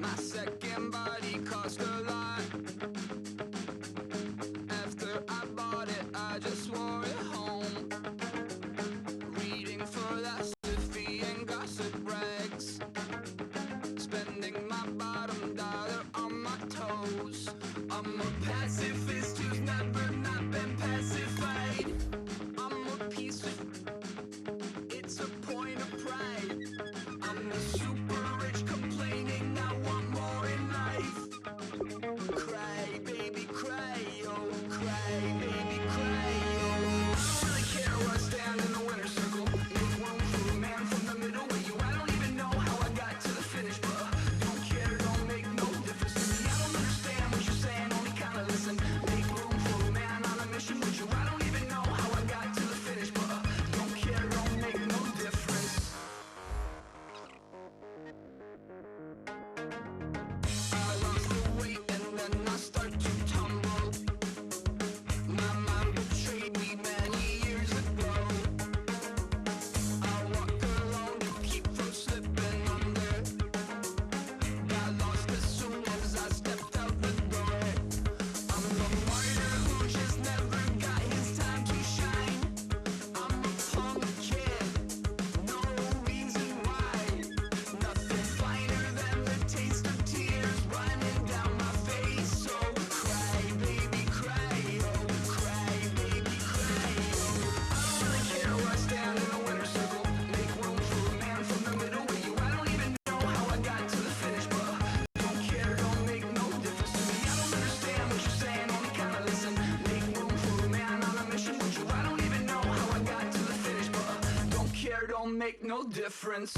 Speaker 7: My second body cost a lot. After I bought it, I just wore it home. Reading philosophy and gossip rags. Spending my bottom dollar on my toes. I'm a pacifist who's never not been pacified. I'm a piece of... It's a point of pride. I'm a super rich complaining I want more in life. Cry, baby, cry, oh, cry, baby, cry, oh. I don't really care what's down in the winner's circle. Make room for a man from the middle with you. I don't even know how I got to the finish, but don't care, don't make no difference to me. I don't understand what you're saying, only kinda listen. Make room for a man on a mission with you. I don't even know how I got to the finish, but don't care, don't make no difference. I lost the weight and then I start to tumble. My mom betrayed me many years ago. I walk alone to keep from slipping under. Got lost as soon as I stepped out the door. I'm the martyr who just never got his time to shine. I'm a punk kid, no reason why. Nothing finer than the taste of tears running down my face. So cry, baby, cry, oh, cry, baby, cry, oh. I don't really care what's down in the winner's circle. Make room for a man from the middle with you. I don't even know how I got to the finish, but don't care, don't make no difference to me. I don't understand what you're saying, only kinda listen. Make room for a man on a mission with you. I don't even know how I got to the finish, but don't care, don't make no difference.